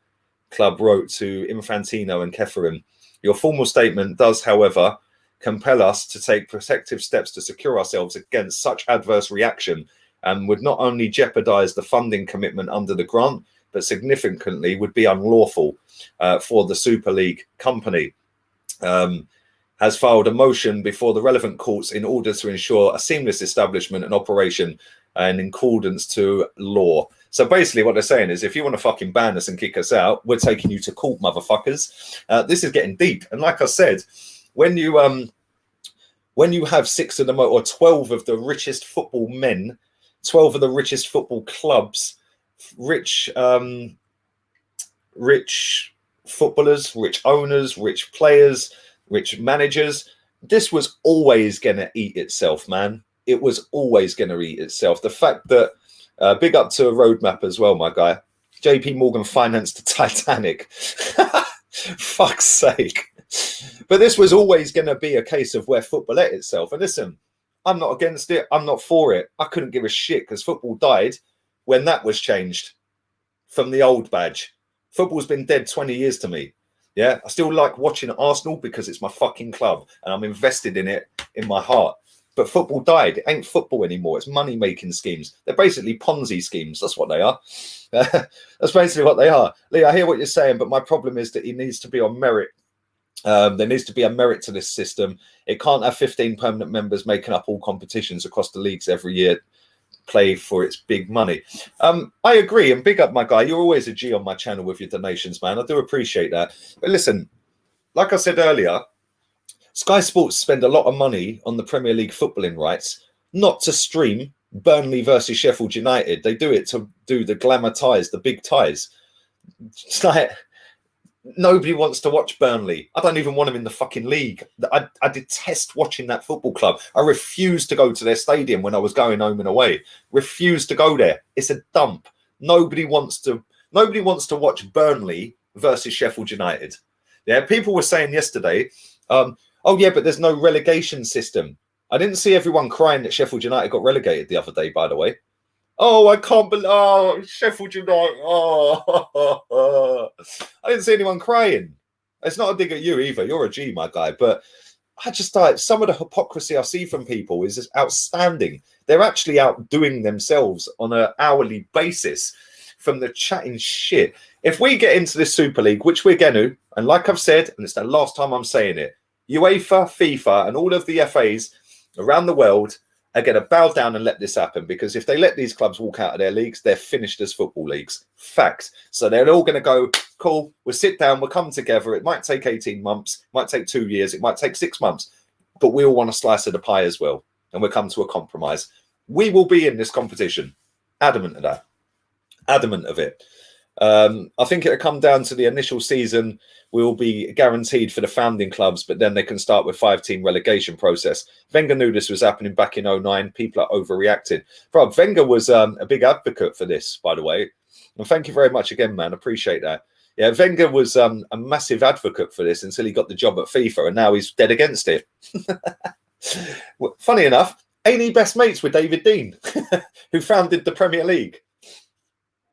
club wrote to Infantino and Keferin, your formal statement does, however, compel us to take protective steps to secure ourselves against such adverse reaction and would not only jeopardize the funding commitment under the grant, but significantly would be unlawful for the Super League company. Has filed a motion before the relevant courts in order to ensure a seamless establishment and operation and in accordance to law. So basically what they're saying is, if you want to fucking ban us and kick us out, we're taking you to court, motherfuckers. This is getting deep. And like I said, when you have 6 of them or 12 of the richest football men, 12 of the richest football clubs, rich footballers, rich owners, rich players, rich managers, this was always going to eat itself, man. It was always going to eat itself. The fact that, big up to a roadmap as well, my guy. JP Morgan financed the Titanic. Fuck's sake. But this was always going to be a case of where football ate itself. And listen, I'm not against it. I'm not for it. I couldn't give a shit because football died when that was changed from the old badge. Football's been dead 20 years to me. Yeah, I still like watching Arsenal because it's my fucking club and I'm invested in it in my heart. But football died. It ain't football anymore. It's money-making schemes. They're basically Ponzi schemes. That's what they are. That's basically what they are. Lee, I hear what you're saying, but my problem is that it needs to be on merit. There needs to be a merit to this system. It can't have 15 permanent members making up all competitions across the leagues every year, play for its big money. I agree, and big up, my guy. You're always a G on my channel with your donations, man. I do appreciate that. But listen, like I said earlier, Sky Sports spend a lot of money on the Premier League footballing rights, not to stream Burnley versus Sheffield United. They do it to do the glamour ties, the big ties. It's like, nobody wants to watch Burnley. I don't even want them in the fucking league. I detest watching that football club. I refuse to go to their stadium when I was going home and away. Refuse to go there. It's a dump. Nobody wants to watch Burnley versus Sheffield United. Yeah, people were saying yesterday, oh yeah, but there's no relegation system. I didn't see everyone crying that Sheffield United got relegated the other day, by the way. Oh, I can't believe, oh, Sheffield United, oh. I didn't see anyone crying. It's not a dig at you either. You're a G, my guy. But I just thought some of the hypocrisy I see from people is just outstanding. They're actually outdoing themselves on an hourly basis from the chatting shit. If we get into this Super League, which we're going to, and like I've said, and it's the last time I'm saying it, UEFA, FIFA, and all of the FAs around the world are going to bow down and let this happen, because if they let these clubs walk out of their leagues, they're finished as football leagues. Fact. So they're all going to go, cool, we'll sit down, we'll come together. It might take 18 months, it might take 2 years, it might take 6 months, but we all want a slice of the pie as well. And we'll come to a compromise. We will be in this competition. Adamant of that. Adamant of it. I think it'll come down to the initial season. Will be guaranteed for the founding clubs, but then they can start with 5-team relegation process. Wenger knew this was happening back in 2009. People are overreacting. Bro, Wenger was a big advocate for this, by the way. And thank you very much again, man. Appreciate that. Yeah, Wenger was a massive advocate for this until he got the job at FIFA, and now he's dead against it. Well, funny enough, ain't he best mates with David Dein, who founded the Premier League?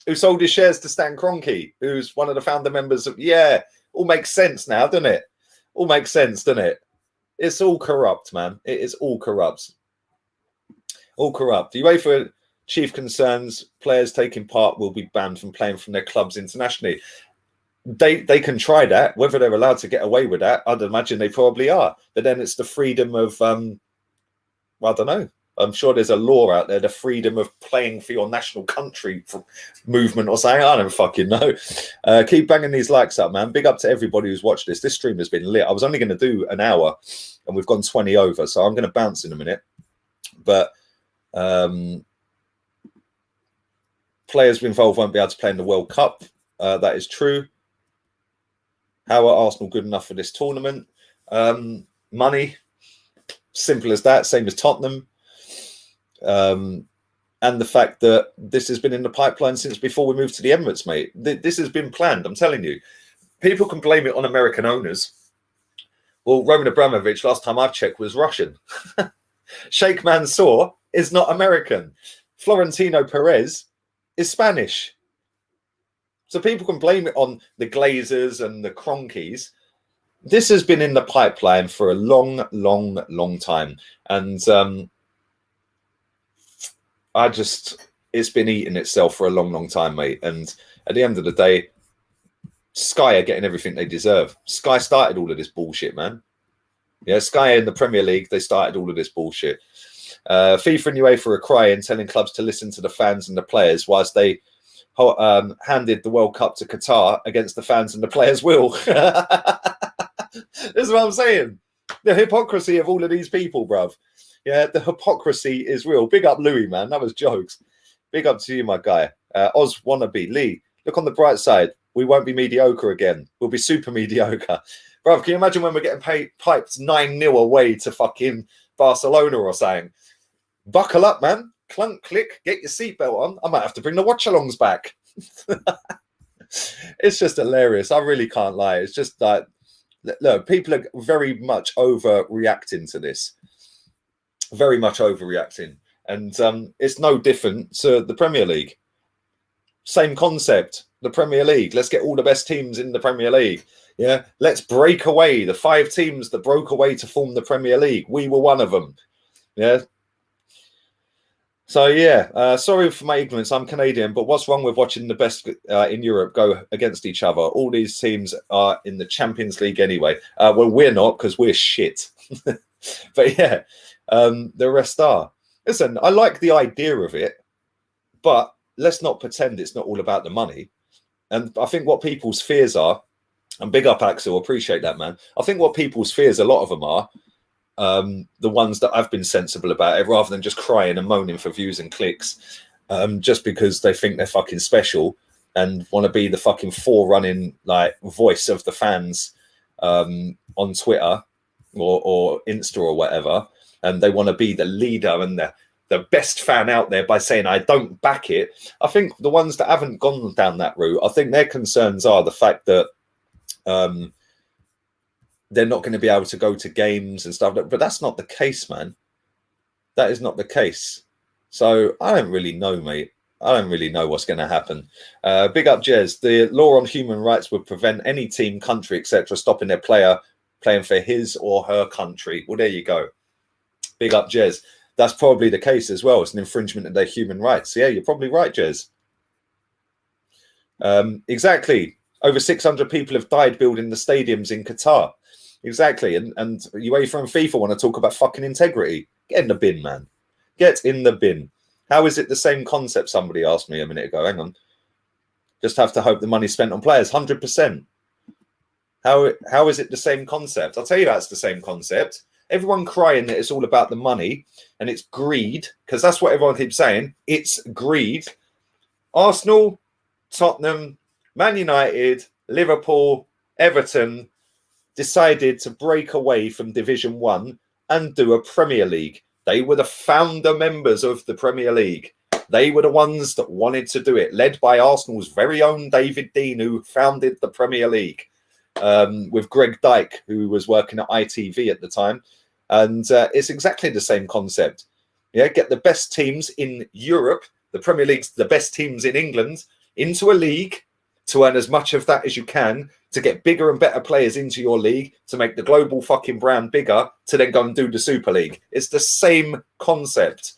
Who sold his shares to Stan Kroenke, who's one of the founder members of... Yeah, all makes sense now, doesn't it? All makes sense, doesn't it? It's all corrupt, man. It is all corrupt. All corrupt. The UEFA chief concerns players taking part will be banned from playing from their clubs internationally. They can try that. Whether they're allowed to get away with that, I'd imagine they probably are. But then it's the freedom of, well, I don't know. I'm sure there's a law out there, the freedom of playing for your national country movement or something. I don't fucking know. Keep banging these likes up, man. Big up to everybody who's watched this. This stream has been lit. I was only going to do an hour and we've gone 20 over. So I'm going to bounce in a minute. But players involved won't be able to play in the World Cup. That is true. How are Arsenal good enough for this tournament? Money. Simple as that. Same as Tottenham. And the fact that this has been in the pipeline since before we moved to the Emirates, mate. This has been planned, I'm telling you. People can blame it on American owners. Well, Roman Abramovich, last time I've checked, was Russian. Sheikh Mansour is not American. Florentino Perez is Spanish. So people can blame it on the Glazers and the Cronkies. This has been in the pipeline for a long, long, long time. And it's been eating itself for a long, long time, mate. And at the end of the day, Sky are getting everything they deserve. Sky started all of this bullshit, man. Yeah, Sky in the Premier League, they started all of this bullshit. FIFA and UEFA are crying, telling clubs to listen to the fans and the players whilst they handed the World Cup to Qatar against the fans and the players' will. This is what I'm saying. The hypocrisy of all of these people, bruv. Yeah, the hypocrisy is real. Big up Louis, man. That was jokes. Big up to you, my guy. Oz wannabe. Lee, look on the bright side. We won't be mediocre again. We'll be super mediocre. Bruv, can you imagine when we're getting piped 9-0 away to fucking Barcelona or something? Buckle up, man. Clunk, click, get your seatbelt on. I might have to bring the watch-alongs back. It's just hilarious. I really can't lie. It's just like, look, people are very much overreacting to this. Very much overreacting. And it's no different to the Premier League. Same concept, the Premier League. Let's get all the best teams in the Premier League. Yeah, let's break away the 5 teams that broke away to form the Premier League. We were one of them. Yeah. So, yeah, sorry for my ignorance. I'm Canadian, but what's wrong with watching the best in Europe go against each other? All these teams are in the Champions League anyway. Well, we're not because we're shit. But, yeah, the rest are. Listen, I like the idea of it, but let's not pretend it's not all about the money. And I think what people's fears are, and big up Axel, appreciate that, man. I think what people's fears, a lot of them are, the ones that have been sensible about it, rather than just crying and moaning for views and clicks, just because they think they're fucking special and want to be the fucking forerunning like voice of the fans on Twitter or Insta or whatever, and they want to be the leader and the best fan out there by saying I don't back it. I think the ones that haven't gone down that route, I think their concerns are the fact that they're not going to be able to go to games and stuff. But that's not the case, man. That is not the case. So I don't really know, mate. I don't really know what's going to happen. Big up, Jez. The law on human rights would prevent any team, country, etc., stopping their player playing for his or her country. Well, there you go. Big up, Jez. That's probably the case as well. It's an infringement of their human rights. Yeah, you're probably right, Jez. Exactly. Over 600 people have died building the stadiums in Qatar. Exactly. And UEFA and FIFA want to talk about fucking integrity. Get in the bin, man. Get in the bin. How is it the same concept? Somebody asked me a minute ago. Hang on. Just have to hope the money's spent on players. 100%. How is it the same concept? I'll tell you that's the same concept. Everyone crying that it's all about the money and it's greed, because that's what everyone keeps saying. It's greed. Arsenal, Tottenham, Man United, Liverpool, Everton decided to break away from Division 1 and do a Premier League. They were the founder members of the Premier League. They were the ones that wanted to do it, led by Arsenal's very own David Dein, who founded the Premier League, with Greg Dyke, who was working at ITV at the time. And it's exactly the same concept. Yeah, get the best teams in Europe, the Premier League's the best teams in England, into a league to earn as much of that as you can, to get bigger and better players into your league, to make the global fucking brand bigger, to then go and do the Super League. It's the same concept.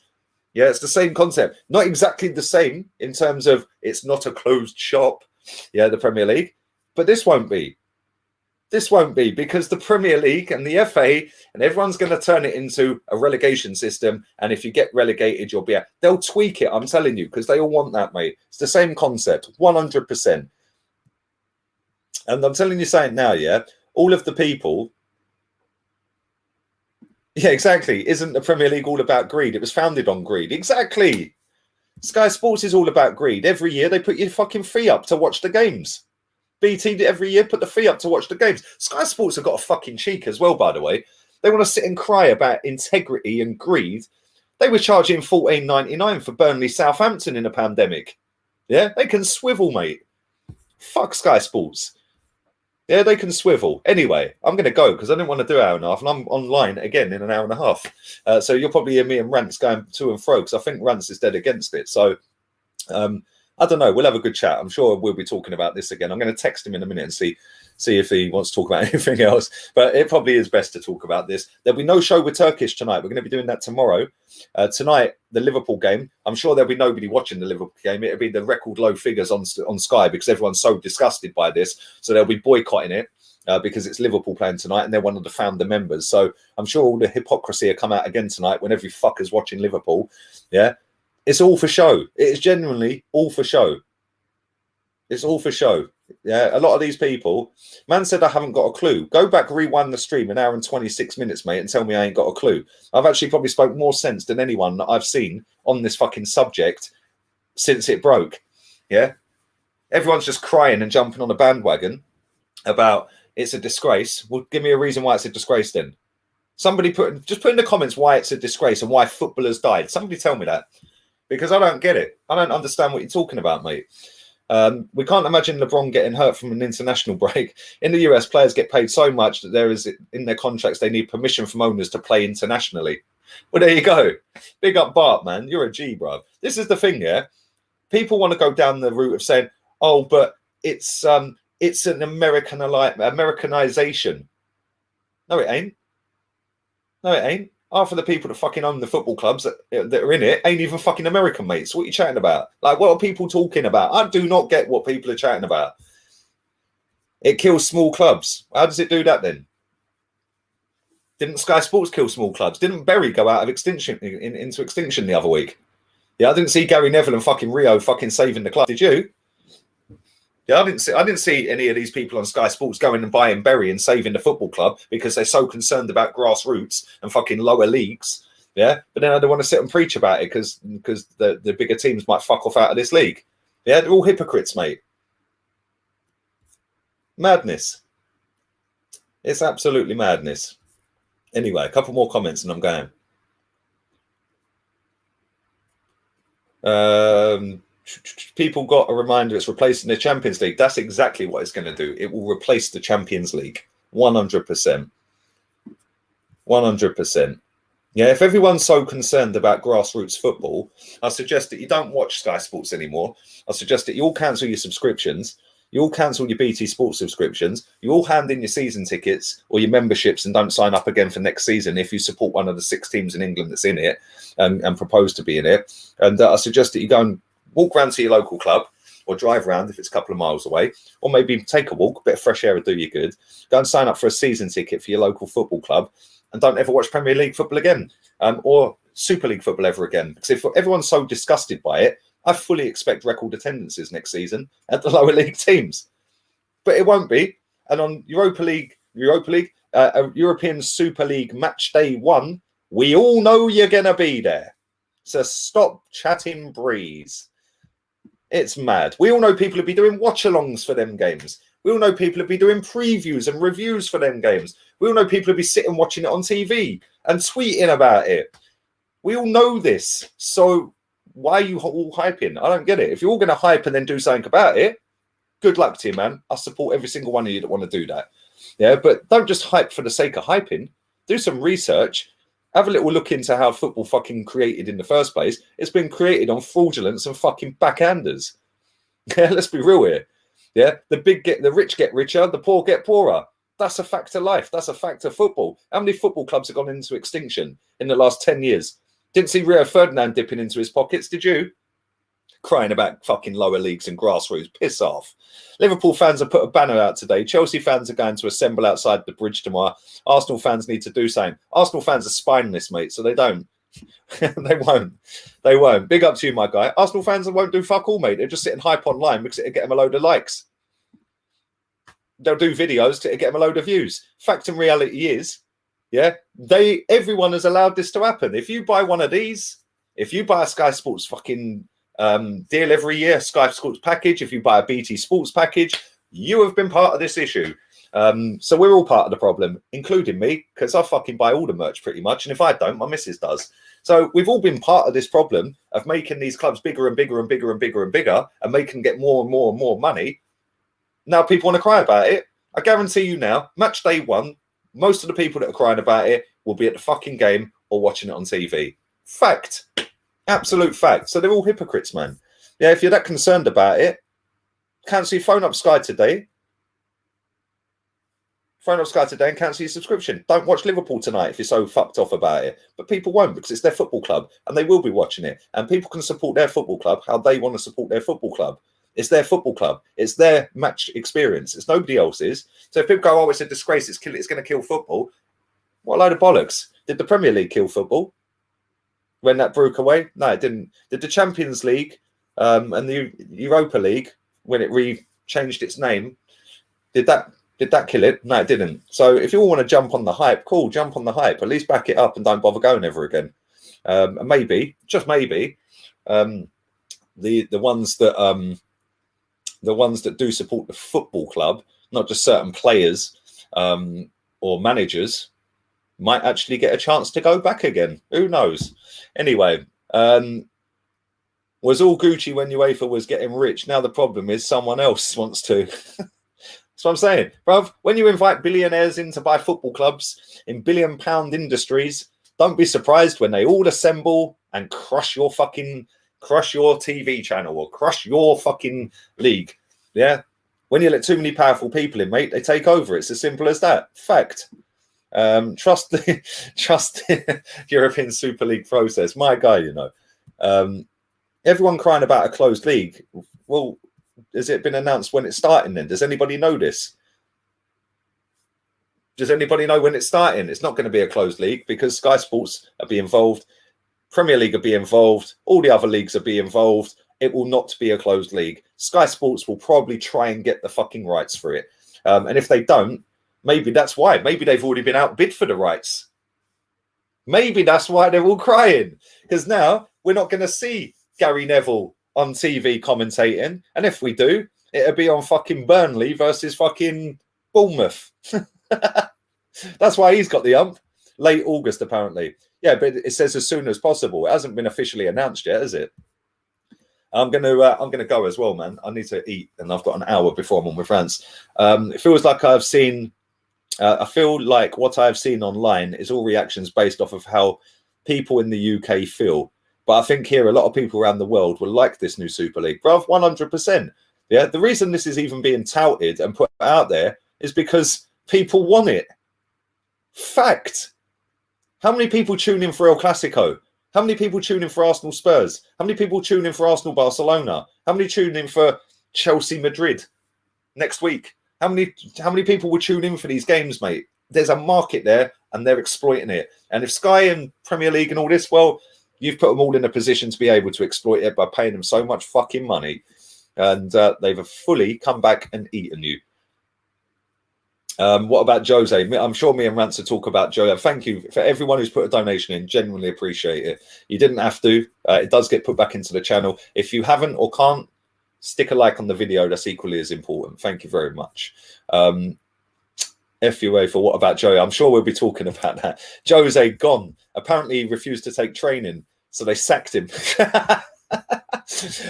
Yeah, it's the same concept. Not exactly the same in terms of it's not a closed shop, yeah, the Premier League, But this won't be. This won't be, because the Premier League and the FA and everyone's going to turn it into a relegation system. And if you get relegated, you'll be out. They'll tweak it, I'm telling you, because they all want that, mate. It's the same concept, 100%. And I'm telling you something now, yeah? All of the people... Yeah, exactly. Isn't the Premier League all about greed? It was founded on greed. Exactly. Sky Sports is all about greed. Every year they put your fucking fee up to watch the games. BT every year put the fee up to watch the games. Sky Sports have got a fucking cheek as well, by the way. They want to sit and cry about integrity and greed. They were charging $14.99 for Burnley Southampton in a pandemic. Yeah, they can swivel, mate. Fuck Sky Sports. Yeah, they can swivel. Anyway, I'm going to go because I didn't want to do an hour and a half, and I'm online again in an hour and a half. So you'll probably hear me and Rants going to and fro because I think Rants is dead against it. So I don't know. We'll have a good chat. I'm sure we'll be talking about this again. I'm going to text him in a minute and see if he wants to talk about anything else. But it probably is best to talk about this. There'll be no show with Turkish tonight. We're going to be doing that tomorrow. Tonight, the Liverpool game. I'm sure there'll be nobody watching the Liverpool game. It'll be the record low figures on Sky because everyone's so disgusted by this. So they'll be boycotting it because it's Liverpool playing tonight and they're one of the founder members. So I'm sure all the hypocrisy will come out again tonight when every fucker's watching Liverpool. Yeah. It's all for show. It is genuinely all for show. It's all for show. Yeah, a lot of these people, man said I haven't got a clue. Go back, rewind the stream, an hour and 26 minutes, mate, and tell me I ain't got a clue. I've actually probably spoke more sense than anyone that I've seen on this fucking subject since it broke. Yeah, everyone's just crying and jumping on a bandwagon about it's a disgrace. Well, give me a reason why it's a disgrace then. Somebody put in the comments why it's a disgrace and why footballers died. Somebody tell me that. Because I don't get it. I don't understand what you're talking about, mate. We can't imagine LeBron getting hurt from an international break. In the US, players get paid so much that there is in their contracts they need permission from owners to play internationally. Well, there you go. Big up Bart, man. You're a G, bro. This is the thing, yeah? People want to go down the route of saying, oh, but it's an Americanization. No, it ain't. No, it ain't. Half of the people that fucking own the football clubs that are in it ain't even fucking American, mates. What are you chatting about? Like, what are people talking about? I do not get what people are chatting about. It kills small clubs. How does it do that then? Didn't Sky Sports kill small clubs? Didn't Bury go out of extinction into extinction the other week? Yeah, I didn't see Gary Neville and fucking Rio fucking saving the club. Did you? Yeah, I didn't see any of these people on Sky Sports going and buying Bury and saving the football club because they're so concerned about grassroots and fucking lower leagues. Yeah, but then I don't want to sit and preach about it because the bigger teams might fuck off out of this league. Yeah, they're all hypocrites, mate. Madness. It's absolutely madness. Anyway, a couple more comments and I'm going. People got a reminder it's replacing the Champions League. That's exactly what it's going to do. It will replace the Champions League. 100%. 100%. Yeah, if everyone's so concerned about grassroots football, I suggest that you don't watch Sky Sports anymore. I suggest that you all cancel your subscriptions. You all cancel your BT Sports subscriptions. You all hand in your season tickets or your memberships and don't sign up again for next season if you support one of the 6 teams in England that's in it and propose to be in it. And I suggest that you go and walk round to your local club or drive round if it's a couple of miles away, or maybe take a walk, a bit of fresh air would do you good. Go and sign up for a season ticket for your local football club and don't ever watch Premier League football again or Super League football ever again. Because if everyone's so disgusted by it, I fully expect record attendances next season at the lower league teams. But it won't be. And on Europa League, European Super League match day 1, we all know you're going to be there. So stop chatting breeze. It's mad. We all know people will be doing watch-alongs for them games. We all know people will be doing previews and reviews for them games. We all know people will be sitting watching it on TV and tweeting about it. We all know this. So why are you all hyping? I don't get it. If you're all going to hype and then do something about it, good luck to you, man. I support every single one of you that want to do that. Yeah, but don't just hype for the sake of hyping. Do some research. Have a little look into how football fucking created in the first place. It's been created on fraudulence and fucking backhanders. Yeah, let's be real here. Yeah, the rich get richer, the poor get poorer. That's a fact of life. That's a fact of football. How many football clubs have gone into extinction in the last 10 years? Didn't see Rio Ferdinand dipping into his pockets, did you? crying about fucking lower leagues and grassroots. Piss off. Liverpool fans have put a banner out today. Chelsea fans are going to assemble outside the bridge tomorrow. Arsenal fans need to do same. Arsenal fans are spineless, mate, so they don't. They won't. They won't. Big up to you, my guy. Arsenal fans won't do fuck all, mate. They're just sitting hype online because it'll get them a load of likes. They'll do videos to get them a load of views. Fact and reality is, yeah, everyone has allowed this to happen. If you buy one of these, if you buy a Sky Sports fucking deal every year, Sky Sports package, if you buy a BT Sports package, you have been part of this issue. So we're all part of the problem, including me, because I fucking buy all the merch pretty much. And if I don't, my missus does. So we've all been part of this problem of making these clubs bigger and bigger and bigger and bigger and bigger and making them get more and more and more money. Now people want to cry about it. I guarantee you now, match day one, most of the people that are crying about it will be at the fucking game or watching it on TV. Fact. Absolute fact. So they're all hypocrites, man. Yeah, if you're that concerned about it, cancel your phone up Sky today. Phone up Sky today and cancel your subscription. Don't watch Liverpool tonight if you're so fucked off about it. But people won't because it's their football club and they will be watching it. And people can support their football club how they want to support their football club. It's their football club. It's their match experience. It's nobody else's. So if people go, oh, it's a disgrace, it's going to kill football. What a load of bollocks. Did the Premier League kill football when that broke away? No, it didn't. Did the Champions League and the Europa League, when it changed its name, did that kill it? No, it didn't. So if you all want to jump on the hype, cool, jump on the hype. At least back it up and don't bother going ever again. And maybe, just maybe, the ones that do support the football club, not just certain players or managers, might actually get a chance to go back again. Who knows? Anyway, was all Gucci when UEFA was getting rich. Now the problem is someone else wants to. That's what I'm saying, bruv. When you invite billionaires in to buy football clubs in billion-pound industries, don't be surprised when they all assemble and crush your TV channel or crush your fucking league. Yeah, when you let too many powerful people in, mate, they take over. It's as simple as that. Fact. Trust the European Super League process. My guy, you know. Everyone crying about a closed league. Well, has it been announced when it's starting then? Does anybody know this? Does anybody know when it's starting? It's not going to be a closed league because Sky Sports will be involved. Premier League will be involved. All the other leagues will be involved. It will not be a closed league. Sky Sports will probably try and get the fucking rights for it. And if they don't, maybe that's why. Maybe they've already been outbid for the rights. Maybe that's why they're all crying. Because now we're not going to see Gary Neville on TV commentating. And if we do, it'll be on fucking Burnley versus fucking Bournemouth. That's why he's got the ump. Late August, apparently. Yeah, but it says as soon as possible. It hasn't been officially announced yet, has it? I'm gonna go as well, man. I need to eat, and I've got an hour before I'm on with France. It feels like I've seen. I feel like what I've seen online is all reactions based off of how people in the UK feel. But I think here a lot of people around the world will like this new Super League, bruv. 100%. Yeah, the reason this is even being touted and put out there is because people want it. Fact. How many people tune in for El Clasico? How many people tune in for Arsenal Spurs? How many people tune in for Arsenal Barcelona? How many tune in for Chelsea Madrid next week? How many people will tune in for these games, mate? There's a market there and they're exploiting it. And if Sky and Premier League and all this, well, you've put them all in a position to be able to exploit it by paying them so much fucking money. And they've fully come back and eaten you. What about Jose? I'm sure me and Rance will talk about Jose. Thank you for everyone who's put a donation in. Genuinely appreciate it. You didn't have to. It does get put back into the channel. If you haven't or can't, stick a like on the video. That's equally as important. Thank you very much. FUA for what about Jose? I'm sure we'll be talking about that. Jose gone. Apparently he refused to take training, so they sacked him.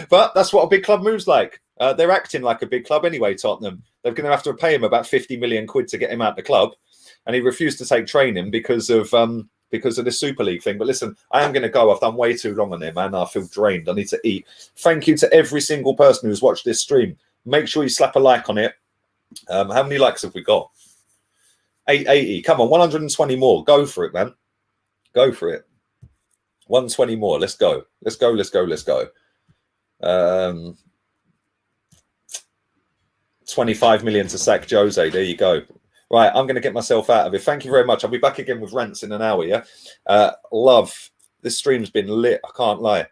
But that's what a big club moves like. They're acting like a big club anyway, Tottenham. They're going to have to pay him about 50 million quid to get him out the club. And he refused to take training because of the Super League thing. But listen, I am going to go. I've done way too long on there, man. I feel drained. I need to eat. Thank you to every single person who's watched this stream. Make sure you slap a like on it. How many likes have we got? 880. Come on, 120 more. Go for it, man. Go for it. 120 more. Let's go. Let's go. Let's go. Let's go. 25 million to sack Jose. There you go. Right, I'm going to get myself out of it. Thank you very much. I'll be back again with rants in an hour. Yeah, love. This stream's been lit. I can't lie.